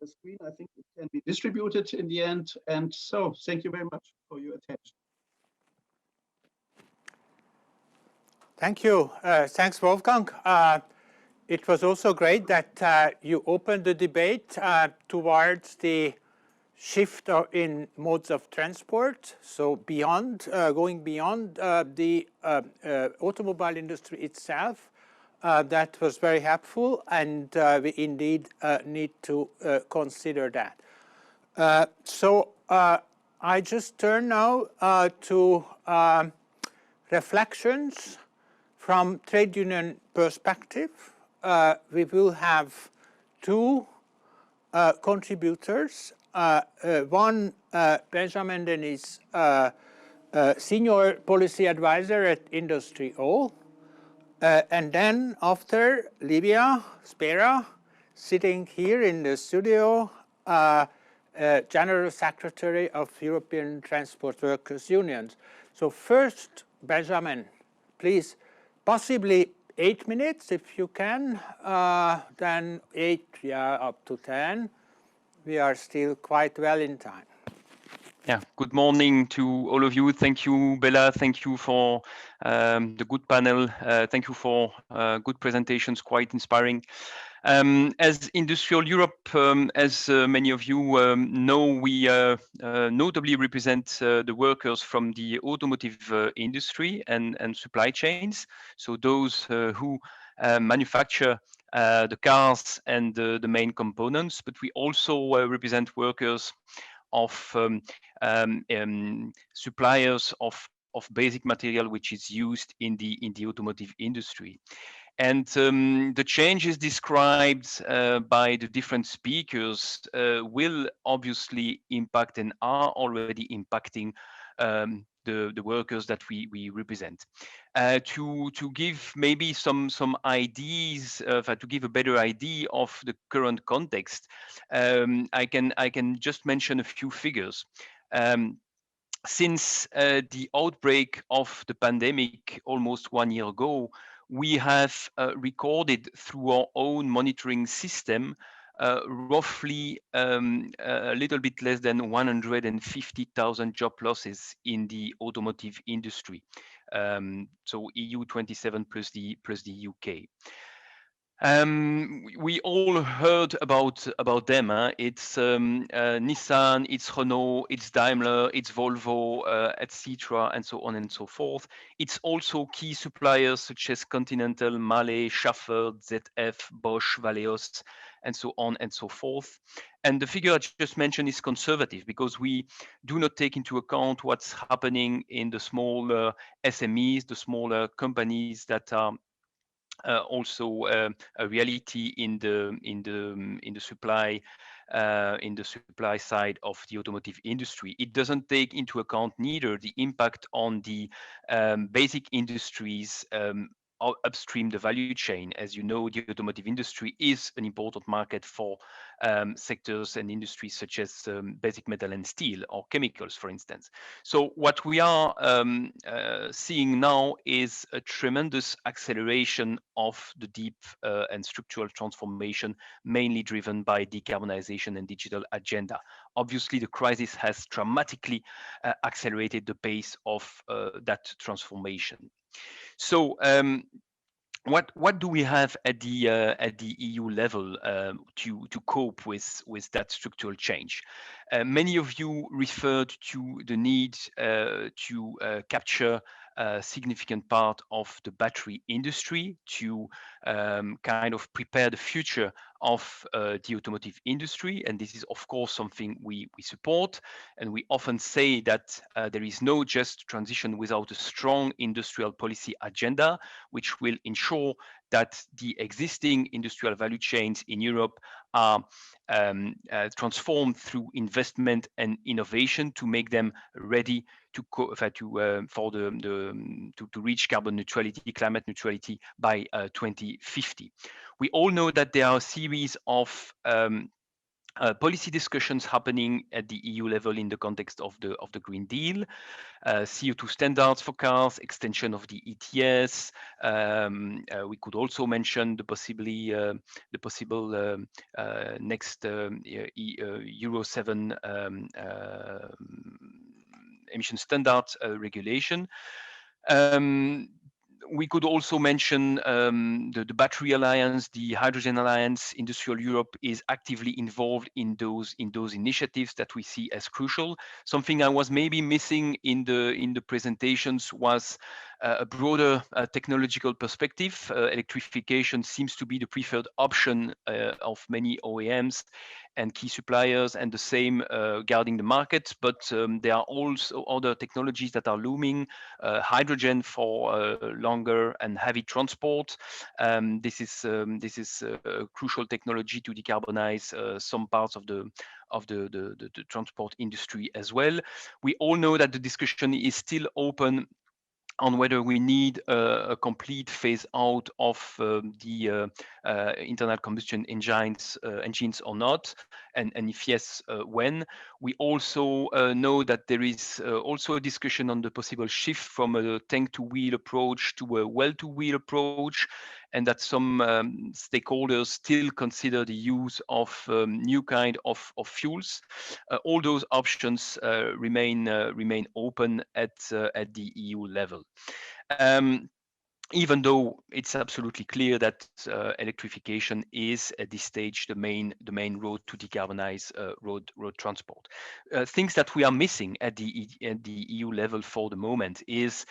Speaker 3: screen. I think it can be distributed in the end. And so thank you very much for your attention.
Speaker 1: Thank you. Thanks, Wolfgang. It was also great that you opened the debate towards the shift in modes of transport, so beyond, going beyond the automobile industry itself, That was very helpful, and we indeed need to consider that. So I just turn now to reflections from trade union perspective. We will have two contributors. One, Benjamin Denis, Senior Policy Advisor at Industry O. And then after, Livia Spera, sitting here in the studio, General Secretary of European Transport Workers' Unions. So first, Benjamin, please, possibly 8 minutes if you can, then 8, yeah, up to 10. We are still quite well in time.
Speaker 5: Yeah, good morning to all of you. Thank you, Bella. Thank you for the good panel. Thank you for good presentations, quite inspiring. As Industrial Europe, as many of you know, we notably represent the workers from the automotive industry and supply chains. So those who manufacture the cars and the main components, but we also represent workers of suppliers of basic material which is used in the automotive industry. And the changes described by the different speakers will obviously impact and are already impacting the workers that we represent. To give maybe some ideas, to give a better idea of the current context, I can just mention a few figures. Since the outbreak of the pandemic almost 1 year ago, we have recorded through our own monitoring system roughly a little bit less than 150,000 job losses in the automotive industry. So EU 27 plus the UK. We all heard about them. It's Nissan, it's Renault, it's Daimler, it's Volvo, etc., and so on and so forth. It's also key suppliers such as Continental, Mahle, Schaeffler, ZF, Bosch, Valeos, and so on and so forth. And the figure I just mentioned is conservative because we do not take into account what's happening in the smaller SMEs, the smaller companies that are also a reality in the supply side of the automotive industry. It doesn't take into account neither the impact on the basic industries upstream the value chain. As you know, the automotive industry is an important market for sectors and industries such as basic metal and steel or chemicals, for instance. So what we are seeing now is a tremendous acceleration of the deep and structural transformation, mainly driven by decarbonization and digital agenda. Obviously, the crisis has dramatically accelerated the pace of that transformation. So what do we have at the EU level to cope with that structural change? Many of you referred to the need to capture a significant part of the battery industry to kind of prepare the future of the automotive industry. And this is, of course, something we support. And we often say that there is no just transition without a strong industrial policy agenda, which will ensure that the existing industrial value chains in Europe are transformed through investment and innovation to make them ready to reach carbon neutrality, climate neutrality by 2050. We all know that there are a series of policy discussions happening at the EU level in the context of the Green Deal, CO2 standards for cars, extension of the ETS. We could also mention the possible next Euro 7 emission standard regulation. we could also mention the Battery Alliance, the Hydrogen Alliance. Industrial Europe is actively involved in those initiatives that we see as crucial. Something I was maybe missing in the presentations was a broader technological perspective. Electrification seems to be the preferred option of many OEMs and key suppliers, and the same guarding the market. But there are also other technologies that are looming. Hydrogen for longer and heavy transport. This is a crucial technology to decarbonize some parts of the transport industry as well. We all know that the discussion is still open on whether we need a complete phase out of the internal combustion engines or not, and if yes, when. We also know that there is also a discussion on the possible shift from a tank-to-wheel approach to a well-to-wheel approach, and that some stakeholders still consider the use of new kind of fuels. All those options remain open at the EU level. Even though it's absolutely clear that electrification is at this stage the main road to decarbonize road transport. Things that we are missing at the EU level for the moment is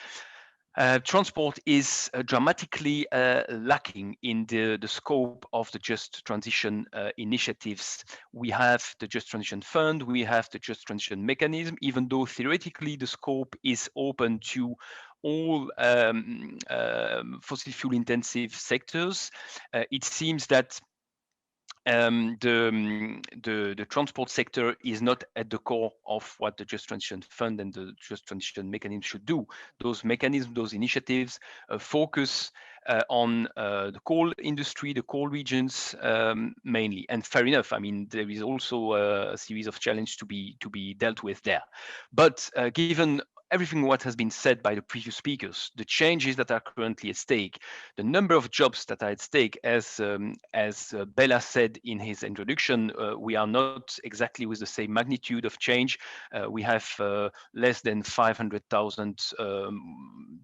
Speaker 5: transport is dramatically lacking in the scope of the Just Transition initiatives. We have the Just Transition Fund, we have the Just Transition mechanism, even though theoretically the scope is open to all fossil fuel intensive sectors. It seems that the transport sector is not at the core of what the Just Transition Fund and the Just Transition mechanism should do. Those mechanisms, those initiatives focus on the coal industry, the coal regions mainly, and fair enough. I mean, there is also a series of challenges to be dealt with there. But given everything what has been said by the previous speakers, the changes that are currently at stake, the number of jobs that are at stake, as Bella said in his introduction, we are not exactly with the same magnitude of change. We have less than 500,000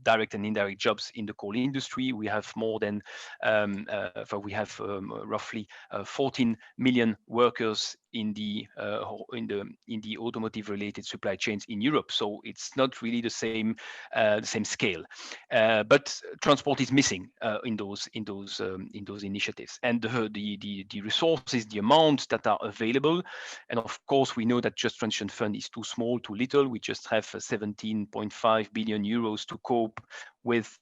Speaker 5: direct and indirect jobs in the coal industry. We have more than roughly 14 million workers in the automotive related supply chains in Europe. So it's not really the same scale, but transport is missing in those initiatives, and the resources, the amounts that are available. And of course, we know that Just Transition Fund is too small, too little. We just have 17.5 billion euros to cope with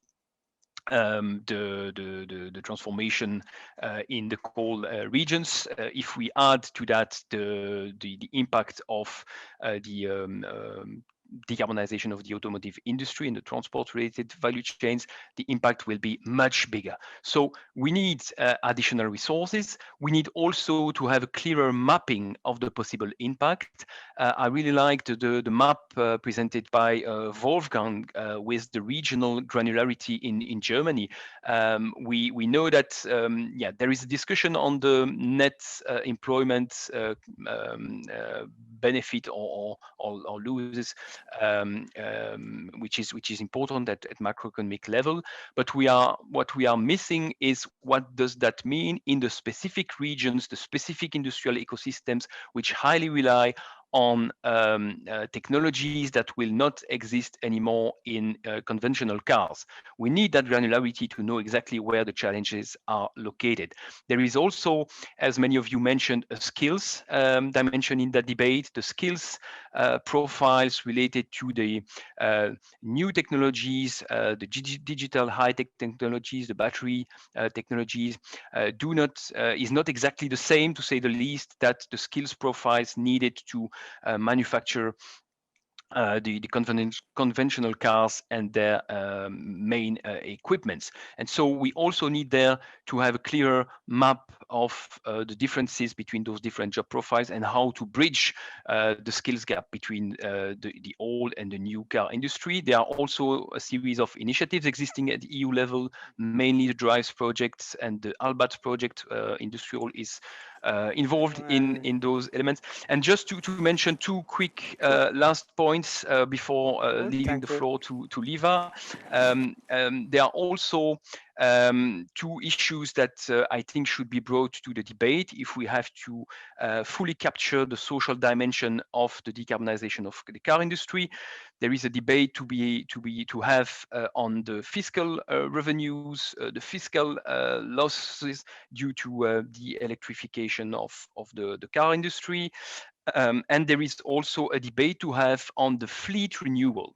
Speaker 5: the transformation in the coal regions. If we add to that the impact of the decarbonization of the automotive industry and the transport related value chains, the impact will be much bigger. So we need additional resources. We need also to have a clearer mapping of the possible impact. I really liked the map presented by Wolfgang with the regional granularity in Germany. We know that there is a discussion on the net employment benefit or loses, which is important at macroeconomic level. But what we are missing is what does that mean in the specific regions, the specific industrial ecosystems which highly rely on technologies that will not exist anymore in conventional cars. We need that granularity to know exactly where the challenges are located. There is also, as many of you mentioned, a skills dimension in that debate, the skills profiles related to the new technologies, the digital high-tech technologies, the battery technologies is not exactly the same, to say the least, that the skills profiles needed to manufacture the conventional cars and their main equipments. And so we also need there to have a clearer map of the differences between those different job profiles and how to bridge the skills gap between the old and the new car industry. There are also a series of initiatives existing at the EU level, mainly the DRIVES projects and the ALBAT project. Industrial is involved in those elements. And just to mention two quick last points before leaving the floor to Liva. There are also two issues that I think should be brought to the debate if we have to fully capture the social dimension of the decarbonization of the car industry. There is a debate to have on the fiscal revenues, the fiscal losses due to the electrification of the car industry. And there is also a debate to have on the fleet renewal.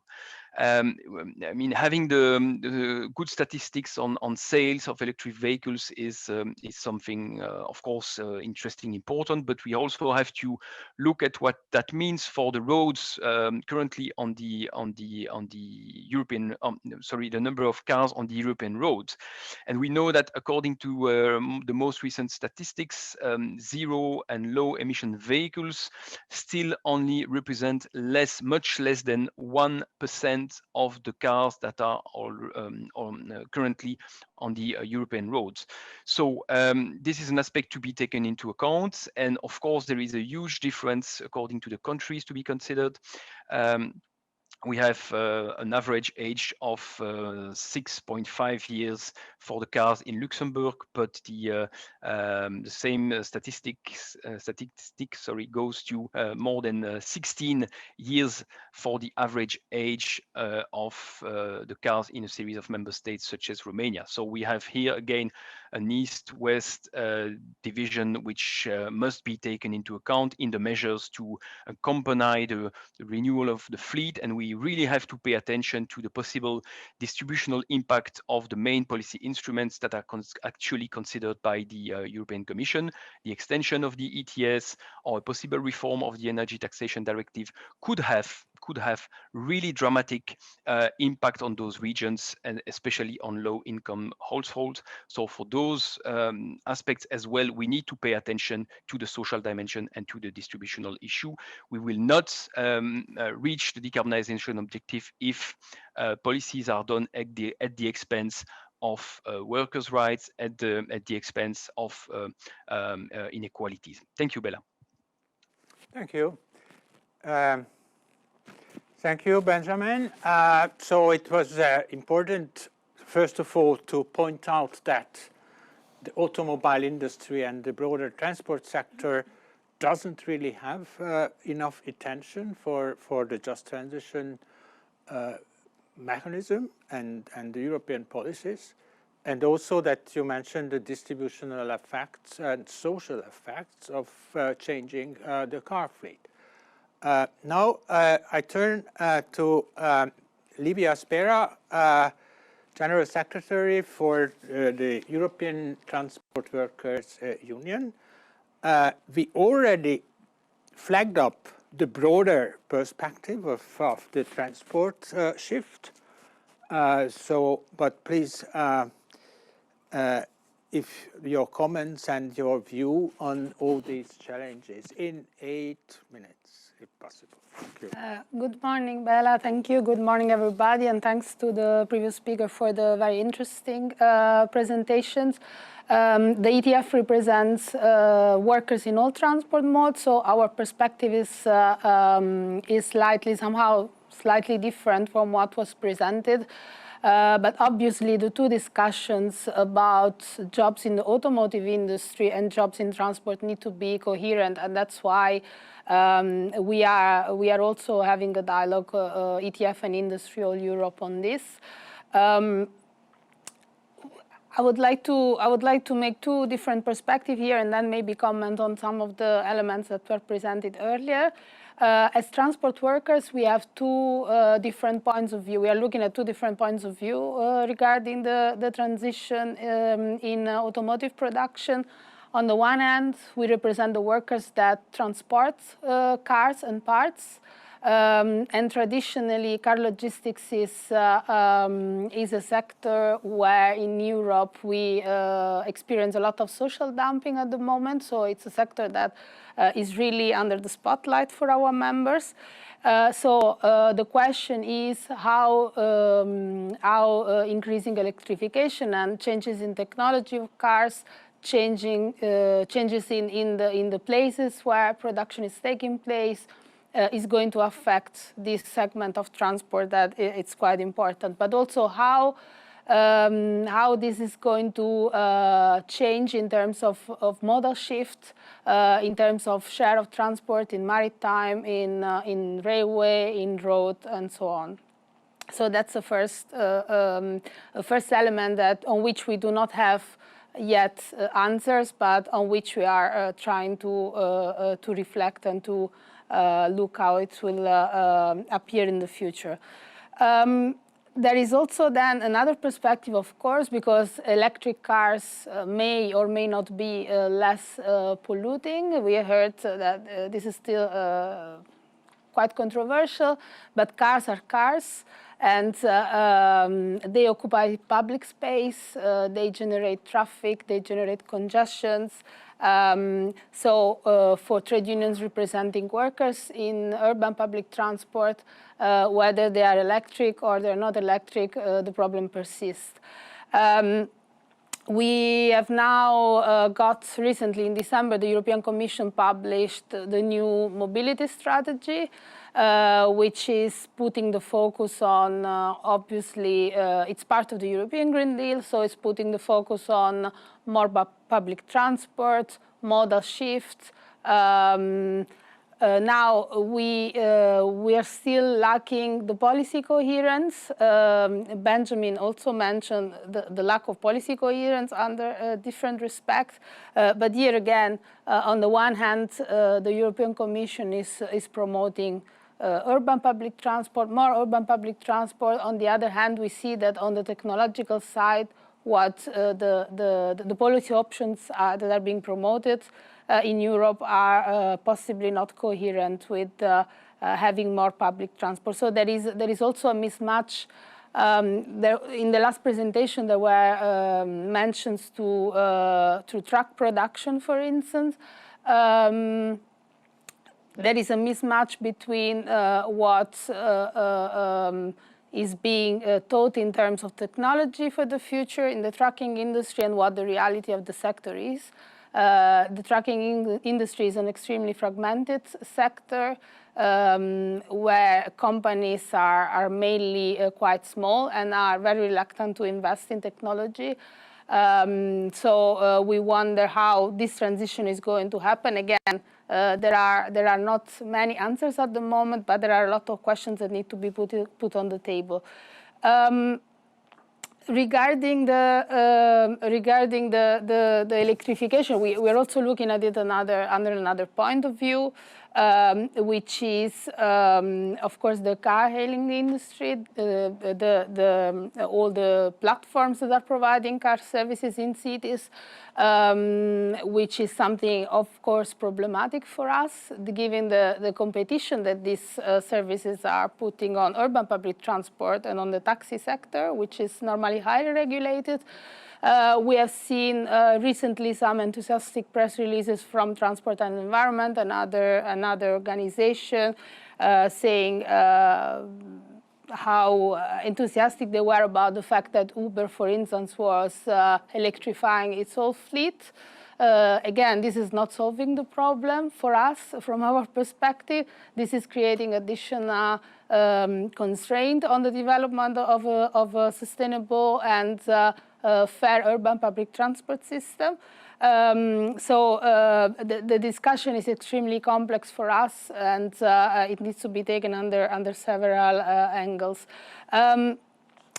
Speaker 5: I mean, having the good statistics on sales of electric vehicles is something, of course, interesting, important. But we also have to look at what that means for the roads currently on the European, the number of cars on the European roads. And we know that according to the most recent statistics, zero and low emission vehicles still only represent much less than 1% of the cars that are currently on the European roads. So this is an aspect to be taken into account. And of course, there is a huge difference according to the countries to be considered. We have an average age of 6.5 years for the cars in Luxembourg, but the same statistics goes to more than 16 years for the average age of the cars in a series of member states such as Romania. So we have here again an east-west division which must be taken into account in the measures to accompany the renewal of the fleet, and we really have to pay attention to the possible distributional impact of the main policy instruments that are actually considered by the European Commission. The extension of the ETS or a possible reform of the Energy Taxation Directive could have really dramatic impact on those regions, and especially on low-income households. So for those aspects as well, we need to pay attention to the social dimension and to the distributional issue. We will not reach the decarbonization objective if policies are done at the expense of workers' rights, at the expense of inequalities. Thank you, Bella.
Speaker 1: Thank you. Thank you, Benjamin. So it was important, first of all, to point out that the automobile industry and the broader transport sector doesn't really have enough attention for the just transition mechanism and the European policies. And also that you mentioned the distributional effects and social effects of changing the car fleet. Now I turn to Livia Spera, General Secretary for the European Transport Workers Union. We already flagged up the broader perspective of the transport shift. But please, if your comments and your view on all these challenges in 8 minutes, if possible. Thank you.
Speaker 6: Good morning, Bella. Thank you. Good morning, everybody. And thanks to the previous speaker for the very interesting presentations. The ETF represents workers in all transport modes, so our perspective is slightly different from what was presented. But obviously, the two discussions about jobs in the automotive industry and jobs in transport need to be coherent, and that's why we are also having a dialogue, ETF and Industry All Europe, on this. I would like to make two different perspectives here, and then maybe comment on some of the elements that were presented earlier. As transport workers, we have two different points of view. We are looking at two different points of view regarding the transition in automotive production. On the one hand, we represent the workers that transport cars and parts. And traditionally, car logistics is a sector where in Europe we experience a lot of social dumping at the moment. So it's a sector that is really under the spotlight for our members. So the question is how increasing electrification and changes in technology of cars changes in the places where production is taking place is going to affect this segment of transport that it's quite important, but also how this is going to change in terms of modal shift, in terms of share of transport in maritime, in railway, in road, and so on. So that's the first element on which we do not have yet answers, but on which we are trying to reflect and to look how it will appear in the future. There is also then another perspective, of course, because electric cars may or may not be less polluting. We heard that this is still quite controversial, but cars are cars, and they occupy public space, they generate traffic, they generate congestions. So for trade unions representing workers in urban public transport, whether they are electric or they're not electric, the problem persists. We have now got recently in December, the European Commission published the new mobility strategy, which is putting the focus on, obviously, it's part of the European Green Deal, so it's putting the focus on more public transport, modal shift. Now we are still lacking the policy coherence. Benjamin also mentioned the lack of policy coherence under different respects. But here again, on the one hand, the European Commission is promoting urban public transport, more urban public transport. On the other hand, we see that on the technological side, what the policy options that are being promoted in Europe are possibly not coherent with having more public transport. So there is also a mismatch. In the last presentation, there were mentions to truck production, for instance. There is a mismatch between what is being taught in terms of technology for the future in the trucking industry and what the reality of the sector is. The trucking industry is an extremely fragmented sector where companies are mainly quite small and are very reluctant to invest in technology. So we wonder how this transition is going to happen. Again, there are not many answers at the moment, but there are a lot of questions that need to be put on the table. Regarding the electrification, we're also looking at it under another point of view, which is, of course, the car-hailing industry, all the platforms that are providing car services in cities, which is something, of course, problematic for us, given the competition that these services are putting on urban public transport and on the taxi sector, which is normally highly regulated. We have seen recently some enthusiastic press releases from Transport and Environment, another organization, saying how enthusiastic they were about the fact that Uber, for instance, was electrifying its whole fleet. Again, this is not solving the problem for us from our perspective. This is creating additional constraint on the development of a sustainable and fair urban public transport system. So the discussion is extremely complex for us, and it needs to be taken under several angles.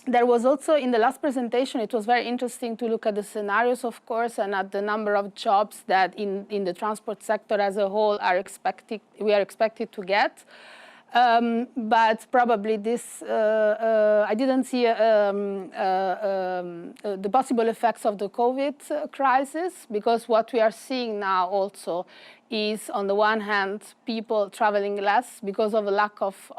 Speaker 6: There was also, in the last presentation, it was very interesting to look at the scenarios, of course, and at the number of jobs that in the transport sector as a whole we are expected to get. But probably this, I didn't see the possible effects of the COVID crisis, because what we are seeing now also is, on the one hand, people traveling less because of a lack of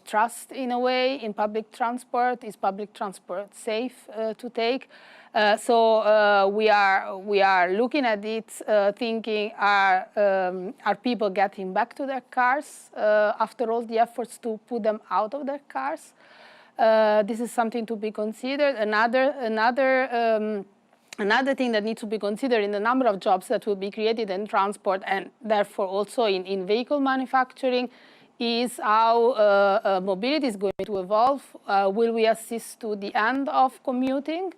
Speaker 6: trust, in a way, in public transport. Is public transport safe to take? So we are looking at it, thinking, are people getting back to their cars after all the efforts to put them out of their cars? This is something to be considered. Another thing that needs to be considered in the number of jobs that will be created in transport and therefore also in vehicle manufacturing is how mobility is going to evolve. Will we assist to the end of commuting?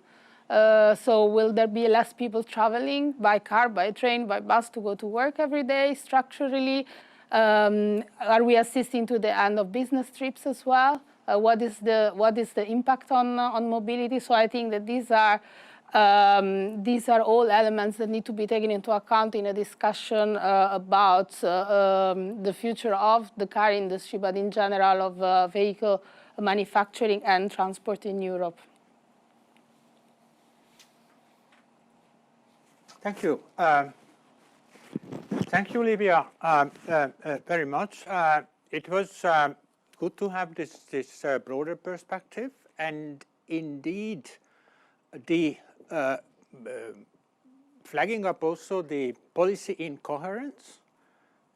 Speaker 6: So will there be less people traveling by car, by train, by bus to go to work every day structurally? Are we assisting to the end of business trips as well? What is the impact on mobility? So I think that these are all elements that need to be taken into account in a discussion about the future of the car industry, but in general of vehicle manufacturing and transport in Europe.
Speaker 1: Thank you. Thank you, Livia, very much. It was good to have this broader perspective, and indeed the flagging up also the policy incoherence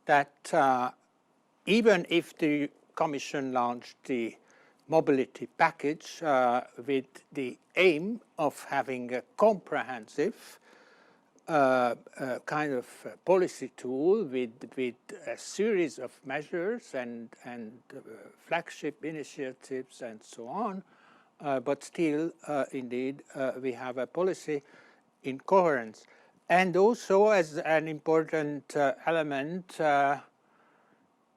Speaker 1: that even if the Commission launched the mobility package with the aim of having a comprehensive kind of policy tool with a series of measures and flagship initiatives and so on, but still, indeed, we have a policy incoherence. And also, as an important element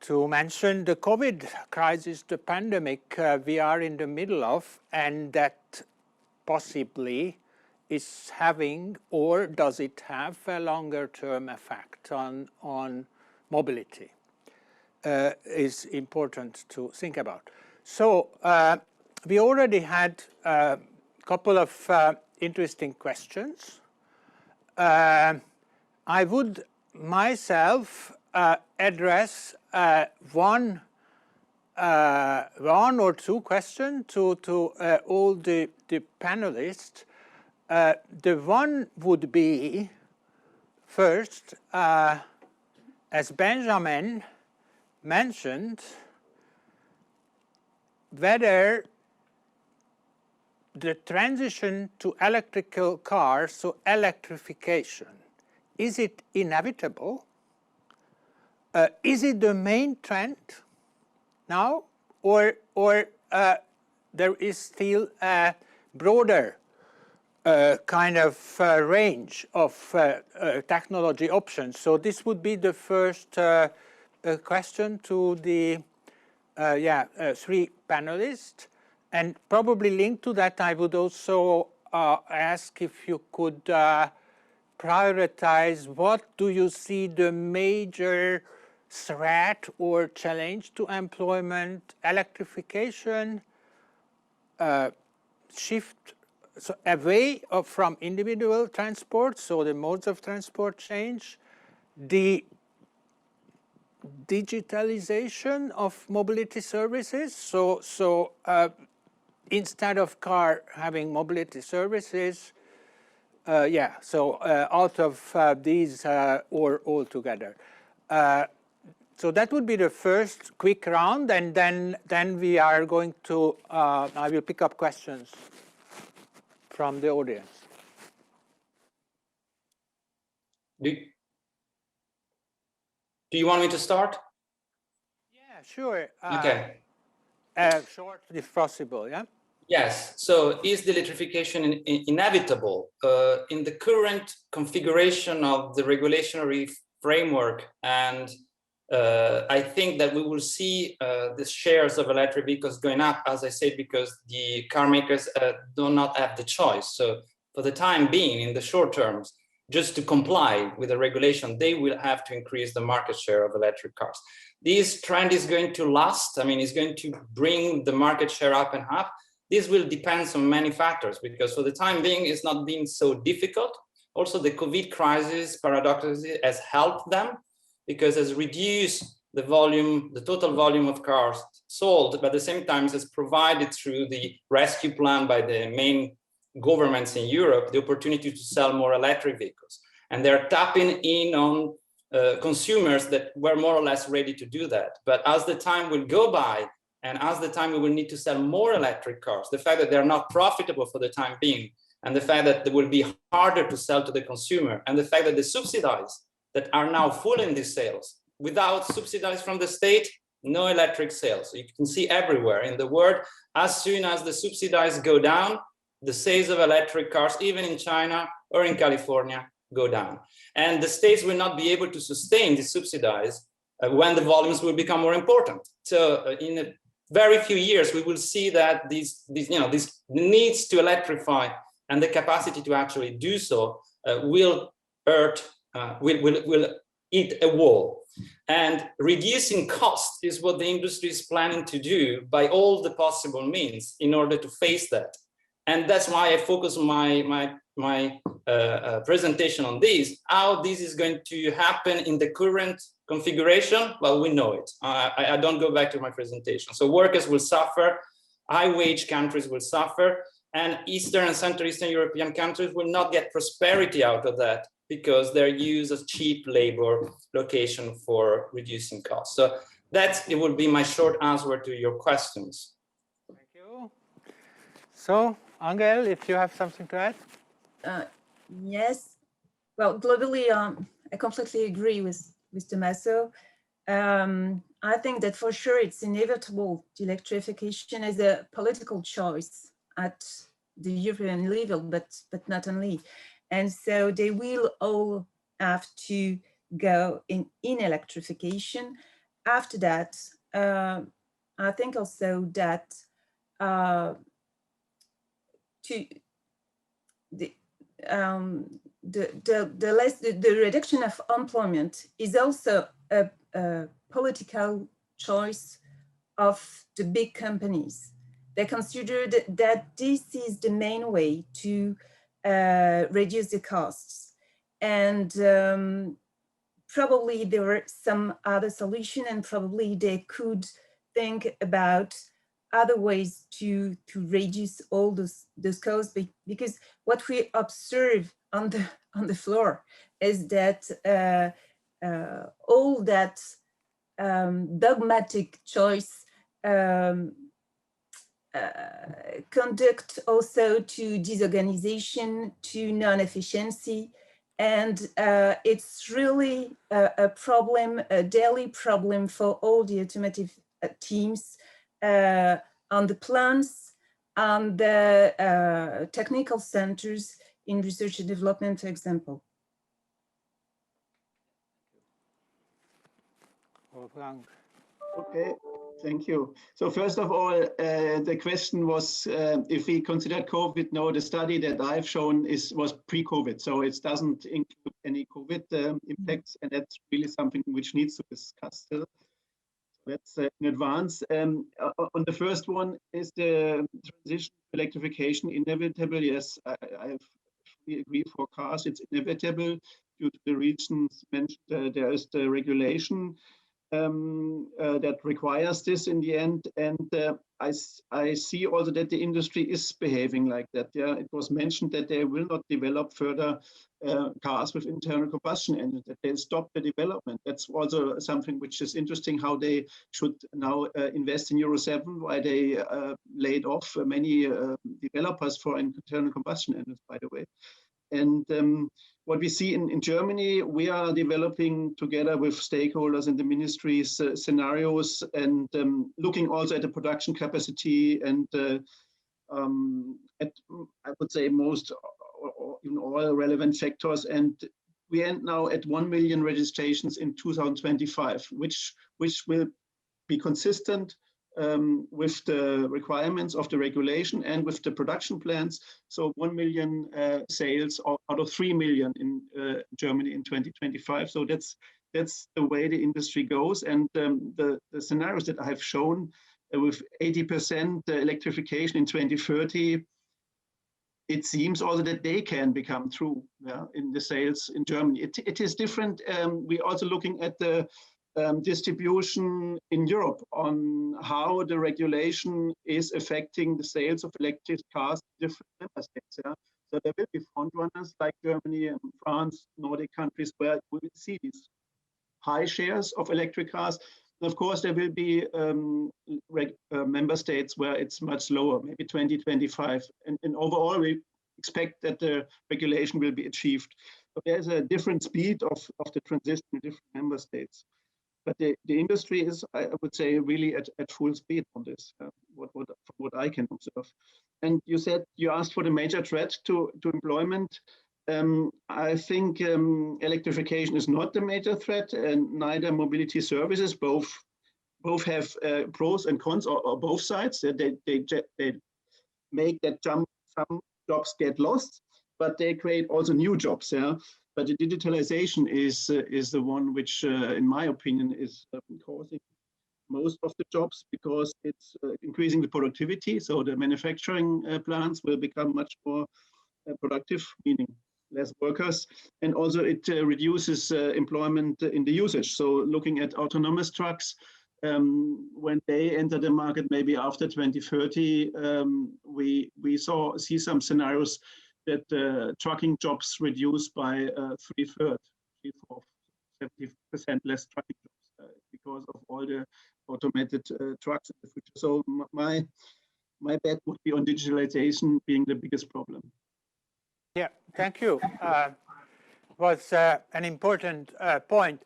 Speaker 1: to mention, the COVID crisis, the pandemic we are in the middle of, and that possibly is having, or does it have, a longer-term effect on mobility, is important to think about. So we already had a couple of interesting questions. I would myself address one or two questions to all the panelists. The one would be, first, as Benjamin mentioned, whether the transition to electrical cars, so electrification, is it inevitable? Is it the main trend now, or there is still a broader kind of range of technology options? So this would be the first question to the three panelists. And probably linked to that, I would also ask if you could prioritize what do you see the major threat or challenge to employment, electrification, shift away from individual transport, so the modes of transport change, the digitalization of mobility services, so instead of car having mobility services, out of these or all together. So that would be the first quick round, and then we are going to, I will pick up questions from the audience.
Speaker 2: Do you want me to start?
Speaker 1: Yeah, sure.
Speaker 2: Okay.
Speaker 1: Short if possible, yeah?
Speaker 2: Yes, so is the electrification inevitable? In the current configuration of the regulatory framework, and I think that we will see the shares of electric vehicles going up, as I said, because the car makers do not have the choice. So for the time being, in the short terms, just to comply with the regulation, they will have to increase the market share of electric cars. This trend is going to last. I mean, it's going to bring the market share up and up. This will depend on many factors, because for the time being, it's not been so difficult. Also, the COVID crisis, paradoxically, has helped them, because it has reduced the volume, the total volume of cars sold, but at the same time, has provided through the rescue plan by the main governments in Europe the opportunity to sell more electric vehicles. And they're tapping in on consumers that were more or less ready to do that. But as the time will go by And as the time we will need to sell more electric cars, the fact that they're not profitable for the time being, and the fact that they will be harder to sell to the consumer, and the fact that the subsidies that are now full in these sales, without subsidies from the state, no electric sales. So you can see everywhere in the world, as soon as the subsidies go down, the sales of electric cars, even in China or in California, go down. And the states will not be able to sustain the subsidies when the volumes will become more important. So in a very few years, we will see that these needs to electrify and the capacity to actually do so will hit a wall. And reducing cost is what the industry is planning to do by all the possible means in order to face that. And that's why I focus my presentation on this, how this is going to happen in the current configuration. Well, we know it. I don't go back to my presentation. So workers will suffer, high wage countries will suffer, and Eastern and Central Eastern European countries will not get prosperity out of that because they're used as cheap labor location for reducing costs. So it will be my short answer to your questions.
Speaker 1: Thank you. So, Angel, if you have something to add?
Speaker 4: Yes. Well, globally, I completely agree with Tommaso. I think that for sure it's inevitable. The electrification is a political choice at the European level, but not only. And so they will all have to go in electrification. After that, I think also that the reduction of employment is also a political choice of the big companies. They consider that this is the main way to reduce the costs. And probably there were some other solution, and probably they could think about other ways to reduce all those costs, because what we observe on the floor is that all that dogmatic choice conduct also to disorganization, to non-efficiency, and it's really a problem, a daily problem for all the automotive teams on the plants, on the technical centers in research and development, for example.
Speaker 3: Okay, thank you. So first of all, the question was if we consider COVID. No, the study that I've shown was pre-COVID, so it doesn't include any COVID impacts, and that's really something which needs to be discussed still. That's in advance. On the first one, is the transition to electrification inevitable? Yes, I fully agree. For cars, it's inevitable due to the reasons mentioned. There is the regulation that requires this in the end, and I see also that the industry is behaving like that. Yeah, it was mentioned that they will not develop further cars with internal combustion engines, that they'll stop the development. That's also something which is interesting, how they should now invest in Euro 7, why they laid off many developers for internal combustion engines, by the way. And what we see in Germany, we are developing together with stakeholders in the ministries scenarios, and looking also at the production capacity and at, I would say, most or in all relevant sectors. And we end now at 1 million registrations in 2025, which will be consistent with the requirements of the regulation and with the production plans. So 1 million sales out of 3 million in Germany in 2025. So that's the way the industry goes. And the scenarios that I have shown with 80% electrification in 2030, it seems also that they can become true, yeah, in the sales in Germany. It is different. We're also looking at the distribution in Europe on how the regulation is affecting the sales of electric cars in different member states. Yeah? So there will be front runners like Germany and France, Nordic countries, where we will see these high shares of electric cars. And of course, there will be member states where it's much lower, maybe 20, 25. And overall, we expect that the regulation will be achieved. So there's a different speed of the transition in different member states. But the industry is, I would say, really at full speed on this, what I can observe. And you said, you asked for the major threat to employment. I think electrification is not the major threat, and neither mobility services. Both have pros and cons, or both sides. They make that some jobs get lost, but they create also new jobs. Yeah. But the digitalization is the one which, in my opinion, is causing most of the jobs, because it's increasing the productivity. So the manufacturing plants will become much more productive, meaning less workers, and also it reduces employment in the usage. So looking at autonomous trucks, when they enter the market, maybe after 2030, we see some scenarios that trucking jobs reduced by 3/3, 70% less trucking jobs because of all the automated trucks in the future. So my bet would be on digitalization being the biggest problem.
Speaker 1: Yeah, thank you. Was an important point.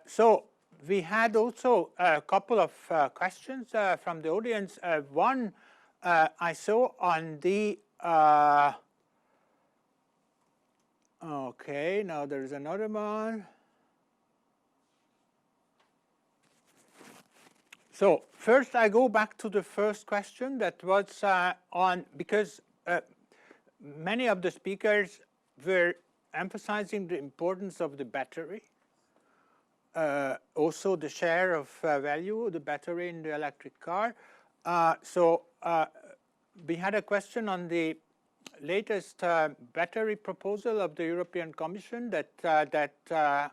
Speaker 1: So we had also a couple of questions from the audience. One I saw on the okay, now there is another one. So first I go back to the first question that was on, because many of the speakers were emphasizing the importance of the battery, also the share of value of the battery in the electric car. So we had a question on the latest battery proposal of the European Commission that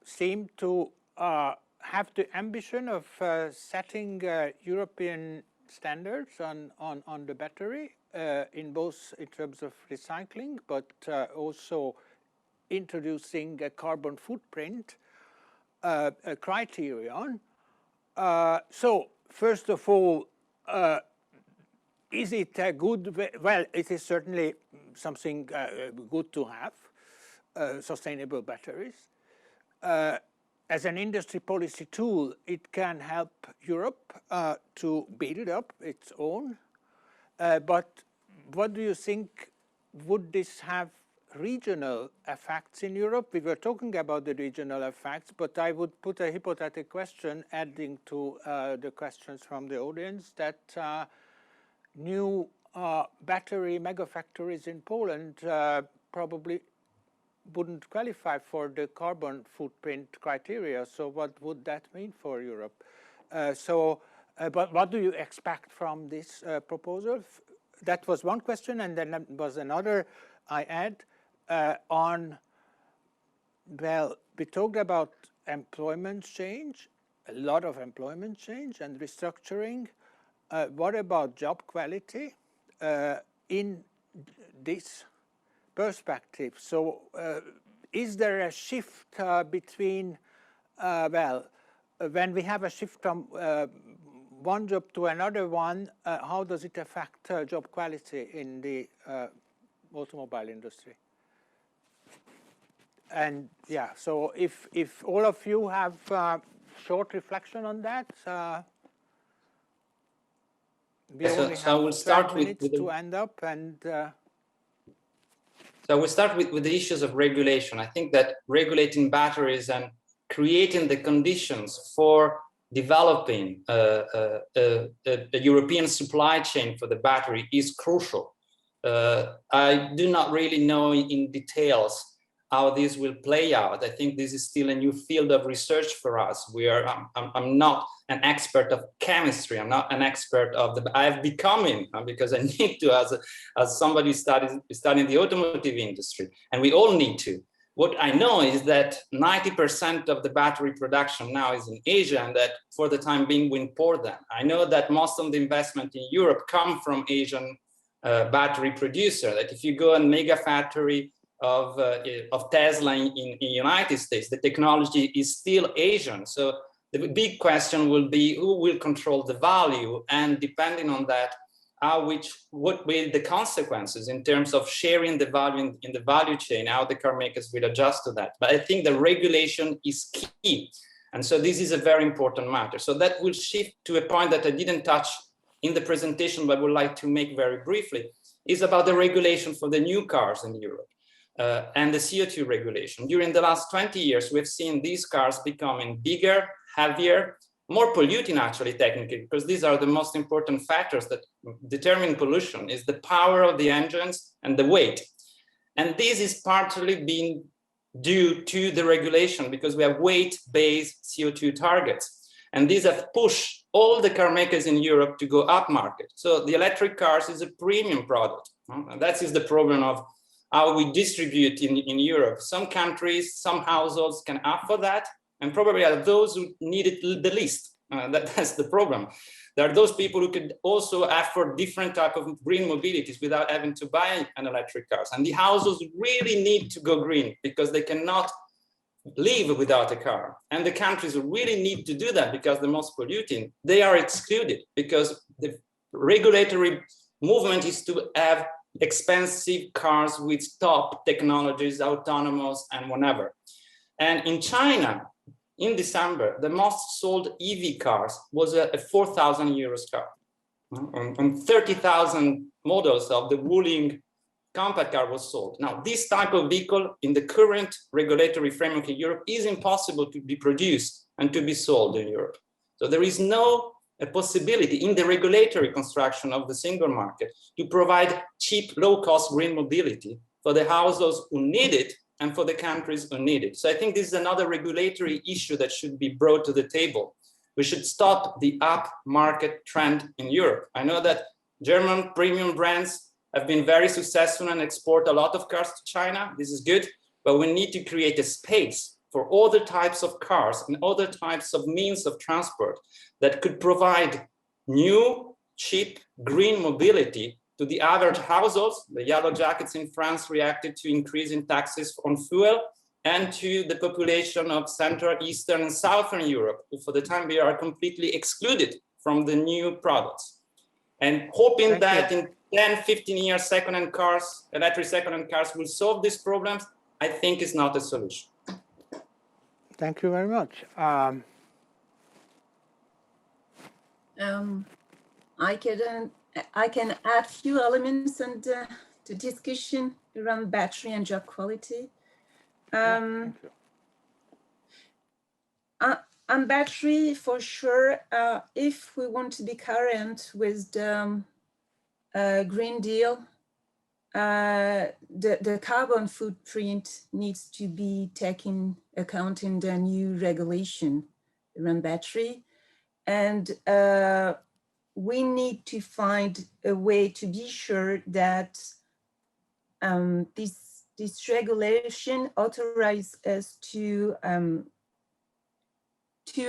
Speaker 1: seemed to have the ambition of setting European standards on the battery in terms of recycling, but also introducing a carbon footprint criterion. So first of all, is it a good way? Well, it is certainly something good to have, sustainable batteries. As an industry policy tool, it can help Europe to build up its own. But what do you think, would this have regional effects in Europe? We were talking about the regional effects, but I would put a hypothetical question adding to the questions from the audience, that new battery megafactories in Poland probably wouldn't qualify for the carbon footprint criteria. So what would that mean for Europe? But what do you expect from this proposal? That was one question, and then there was another I add on, well, we talked about employment change, a lot of employment change and restructuring. What about job quality in this perspective? So is there a shift between, well, when we have a shift from one job to another one, how does it affect job quality in the automobile industry? And yeah, so if all of you have short reflection on that, we only have
Speaker 2: we'll start
Speaker 1: 12 minutes to end up, and
Speaker 2: so we'll start with the issues of regulation. I think that regulating batteries and creating the conditions for developing a European supply chain for the battery is crucial. I do not really know in details how this will play out. I think this is still a new field of research for us. I'm not an expert of chemistry. I'm not an expert of I've becoming, because I need to, as somebody studying the automotive industry, and we all need to. What I know is that 90% of the battery production now is in Asia, and that for the time being we import them. I know that most of the investment in Europe come from Asian battery producer, that if you go and mega factory of Tesla in United States, the technology is still Asian. So the big question will be who will control the value, and depending on that, what will the consequences in terms of sharing the value in the value chain, how the car makers will adjust to that. But I think the regulation is key. And so this is a very important matter. So that will shift to a point that I didn't touch in the presentation, but would like to make very briefly, is about the regulation for the new cars in Europe and the CO2 regulation. During the last 20 years, we've seen these cars becoming bigger, heavier, more polluting actually technically, because these are the most important factors that determine pollution, is the power of the engines and the weight. And this is partly being due to the regulation, because we have weight-based CO2 targets. And these have pushed all the car makers in Europe to go up market. So the electric cars is a premium product. And that is the problem of how we distribute in Europe. Some countries, some households can afford that, and probably are those who need it the least. That's the problem. There are those people who could also afford different type of green mobilities without having to buy an electric car. And the households really need to go green because they cannot live without a car. And the countries really need to do that because the most polluting, they are excluded, because the regulatory movement is to have expensive cars with top technologies, autonomous and whatever. And in China, in December, the most sold EV cars was a 4,000 euros car. And 30,000 models of the Wuling compact car was sold. Now, this type of vehicle in the current regulatory framework in Europe is impossible to be produced and to be sold in Europe. So there is no possibility in the regulatory construction of the single market to provide cheap, low-cost green mobility for the households who need it and for the countries who need it. So I think this is another regulatory issue that should be brought to the table. We should stop the up market trend in Europe. I know that German premium brands have been very successful and export a lot of cars to China. This is good, but we need to create a space for other types of cars and other types of means of transport that could provide new, cheap, green mobility to the average households. The yellow jackets in France reacted to increasing taxes on fuel, and to the population of Central, Eastern, and Southern Europe, who for the time being are completely excluded from the new products. And hoping that in 10, 15 years, second-hand cars, electric second-hand cars will solve these problems, I think is not a solution.
Speaker 1: Thank you very much.
Speaker 4: I can add few elements and the discussion around battery and job quality. On battery, for sure, if we want to be current with the Green Deal, the carbon footprint needs to be taken account in the new regulation around battery. And we need to find a way to be sure that this regulation authorizes us to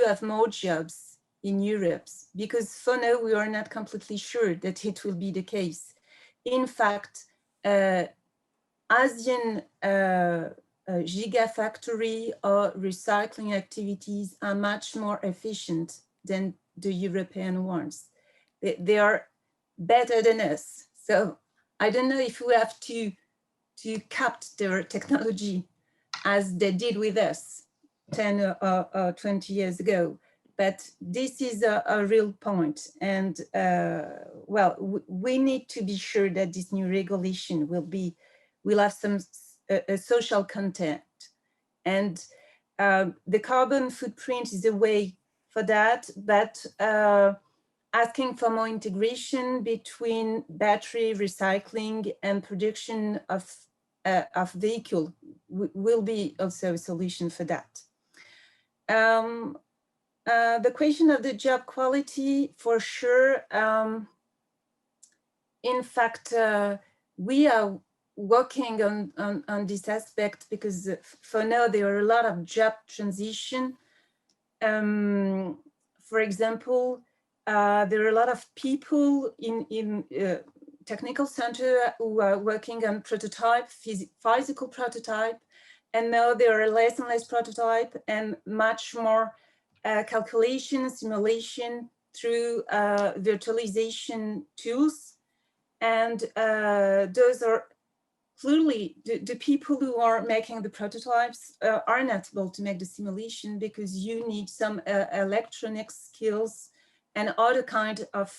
Speaker 4: have more jobs in Europe, because for now we are not completely sure that it will be the case. In fact, Asian gigafactory or recycling activities are much more efficient than the European ones. They are better than us. So I don't know if we have to capt their technology as they did with us 10 or 20 years ago. But this is a real point. And well, we need to be sure that this new regulation will have some social content. And the carbon footprint is a way for that, but asking for more integration between battery recycling and production of vehicle will be also a solution for that. The question of the job quality, for sure. In fact, we are working on this aspect because for now there are a lot of job transition. For example, there are a lot of people in technical center who are working on prototype, physical prototype, and now there are less and less prototype and much more calculation, simulation through virtualization tools. And those are clearly the people who are making the prototypes are not able to make the simulation because you need some electronic skills and other kind of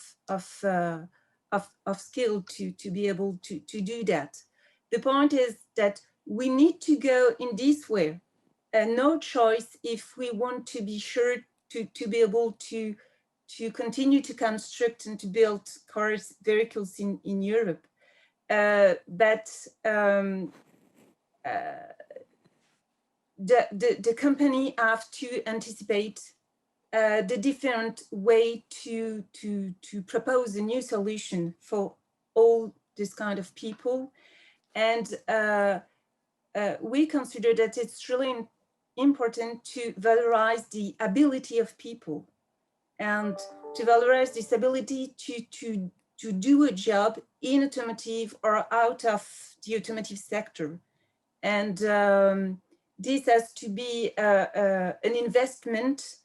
Speaker 4: skill to be able to do that. The point is that we need to go in this way. No choice if we want to be sure to be able to continue to construct and to build cars, vehicles in Europe. But the company have to anticipate the different way to propose a new solution for all this kind of people. And we consider that it's really important to valorize the ability of people and to valorize this ability to do a job in automotive or out of the automotive sector. And this has to be an investment.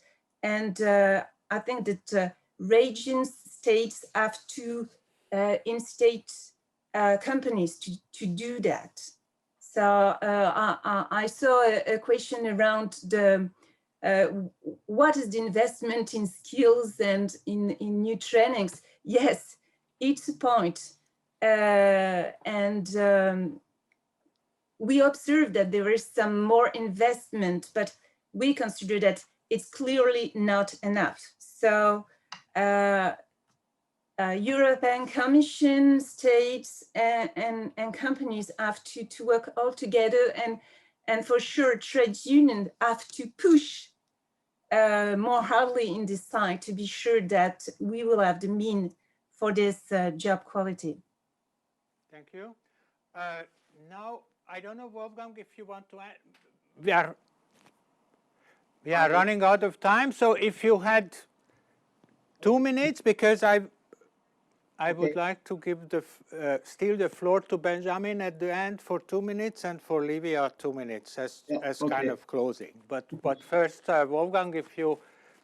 Speaker 4: And I think that regions, states have to instate companies to do that. So I saw a question around the what is the investment in skills and in new trainings? Yes, it's a point. And we observe that there is some more investment, but we consider that it's clearly not enough. So European Commission, states, and companies have to work all together, and for sure trade unions have to push more hardly in this side to be sure that we will have the mean for this job quality.
Speaker 1: Thank you. Now, I don't know, Wolfgang, if you want to add. We are running out of time, so if you had 2 minutes, because I would like to give still the floor to Benjamin at the end for 2 minutes, and for Livia 2 minutes as kind of closing. But first, Wolfgang, if you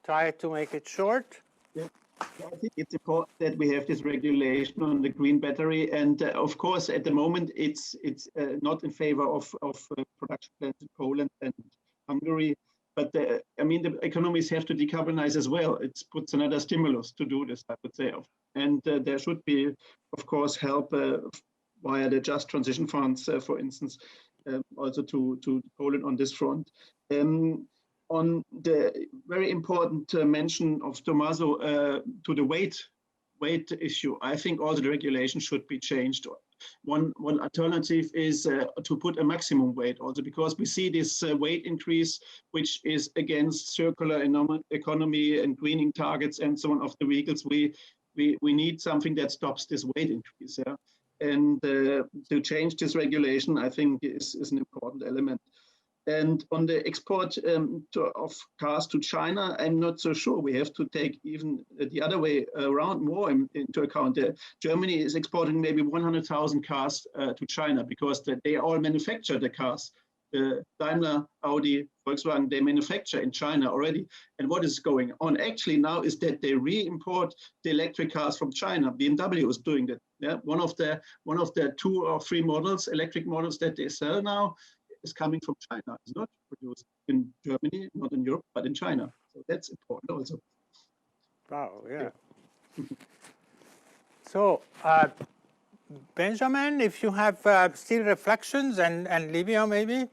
Speaker 1: try to make it short.
Speaker 3: Yeah. I think it's important that we have this regulation on the green battery, and of course, at the moment, it's not in favor of production plants in Poland and Hungary. But I mean, the economies have to decarbonize as well. It puts another stimulus to do this, I would say. And there should be, of course, help via the Just Transition Funds, for instance, also to Poland on this front. On the very important mention of Tommaso to the weight issue, I think also the regulation should be changed. One alternative is to put a maximum weight also, because we see this weight increase, which is against circular economy and greening targets and so on of the vehicles. We need something that stops this weight increase. Yeah? And to change this regulation, I think is an important element. And on the export of cars to China, I'm not so sure. We have to take even the other way around more into account. Germany is exporting maybe 100,000 cars to China because they all manufacture the cars. Daimler, Audi, Volkswagen, they manufacture in China already. And what is going on actually now is that they re-import the electric cars from China. BMW is doing that. Yeah? One of the 2 or 3 models, electric models that they sell now, is coming from China. It's not produced in Germany, not in Europe, but in China. So that's important also.
Speaker 1: Wow, yeah. So, Benjamin, if you have still reflections, and Livia maybe,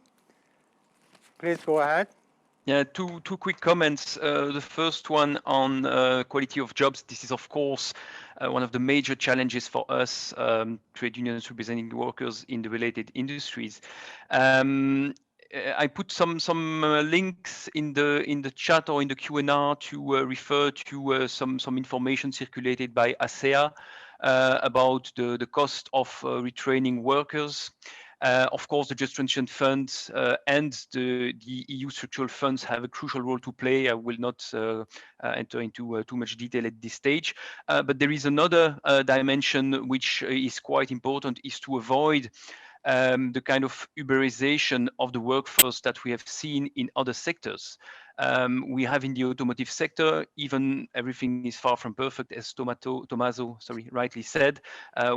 Speaker 1: please go ahead.
Speaker 5: Yeah, two quick comments. The first one on quality of jobs. This is, of course, one of the major challenges for us, trade unions representing workers in the related industries. I put some links in the chat or in the Q&A to refer to some information circulated by ASEA about the cost of retraining workers. Of course, the Just Transition Fund and the EU structural funds have a crucial role to play. I will not enter into too much detail at this stage. But there is another dimension which is quite important, is to avoid the kind of Uberization of the workforce that we have seen in other sectors. We have in the automotive sector, even everything is far from perfect, as Tommaso rightly said.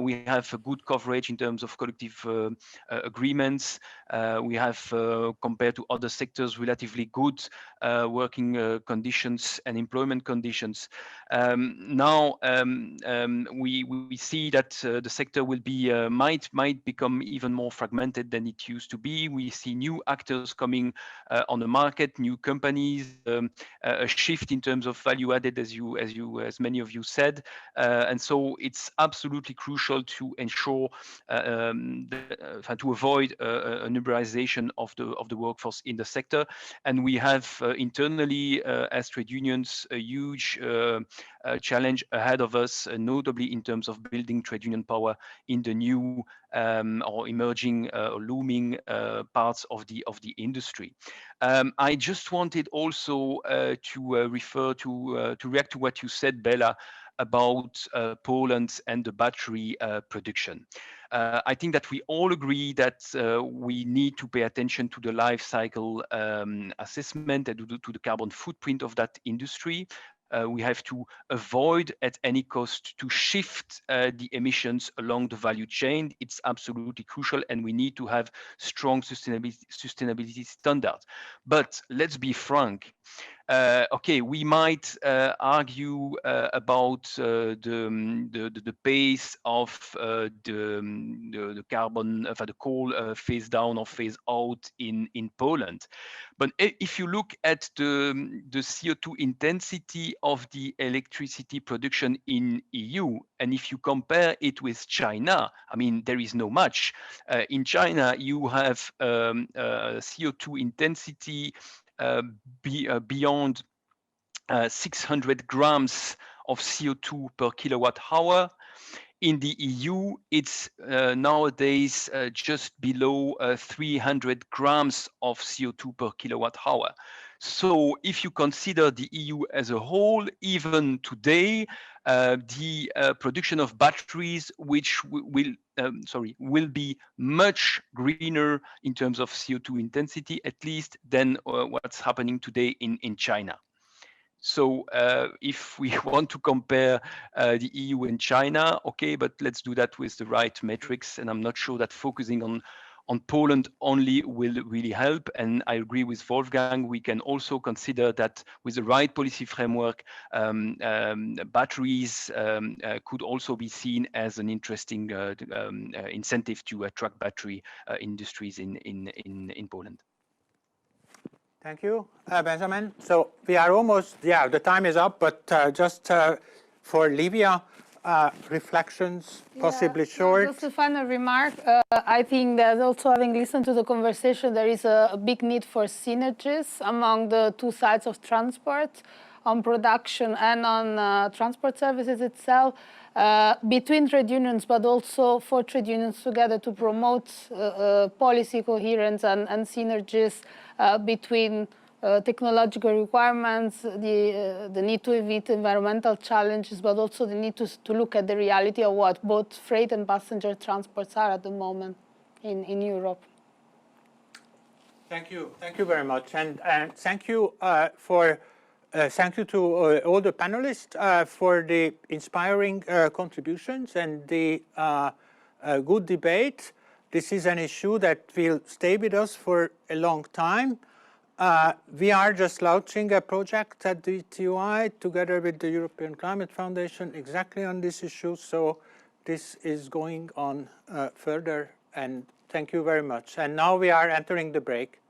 Speaker 5: We have a good coverage in terms of collective agreements. We have, compared to other sectors, relatively good working conditions and employment conditions. Now we see that the sector will be might become even more fragmented than it used to be. We see new actors coming on the market, new companies, a shift in terms of value added, as many of you said, and so it's absolutely crucial to ensure to avoid an uberization of the workforce in the sector. And we have internally, as trade unions, a huge challenge ahead of us, notably in terms of building trade union power in the new or emerging or looming parts of the industry. I just wanted also to react to what you said, Bella, about Poland and the battery production. I think that we all agree that we need to pay attention to the life cycle assessment and to the carbon footprint of that industry. We have to avoid at any cost to shift the emissions along the value chain. It's absolutely crucial, and we need to have strong sustainability standards. But let's be frank. Okay, we might argue about the pace of the carbon, the coal phase down or phase out in Poland. But if you look at the CO2 intensity of the electricity production in EU, and if you compare it with China, I mean, there is no much. In China, you have CO2 intensity beyond 600 grams of CO2 per kilowatt hour. In the EU, it's nowadays just below 300 grams of CO2 per kilowatt hour. So if you consider the EU as a whole, even today, the production of batteries, which will be much greener in terms of CO2 intensity, at least than what's happening today in China. So if we want to compare the EU and China, okay, but let's do that with the right metrics. And I'm not sure that focusing on Poland only will really help. And I agree with Wolfgang, we can also consider that with the right policy framework, batteries could also be seen as an interesting incentive to attract battery industries in Poland.
Speaker 1: Thank you, Benjamin. So we are almost, the time is up, but just for Livia, reflections, possibly short.
Speaker 6: Just a final remark. I think that also, having listened to the conversation, there is a big need for synergies among the two sides of transport, on production and on transport services itself, between trade unions, but also for trade unions together to promote policy coherence and synergies between technological requirements, the need to evade environmental challenges, but also the need to look at the reality of what both freight and passenger transports are at the moment in Europe.
Speaker 1: Thank you very much, and thank you thank you to all the panelists for the inspiring contributions and the good debate. This is an issue that will stay with us for a long time. We are just launching a project at the TUI together with the European Climate Foundation exactly on this issue. So this is going on further, and thank you very much. And now we are entering the break.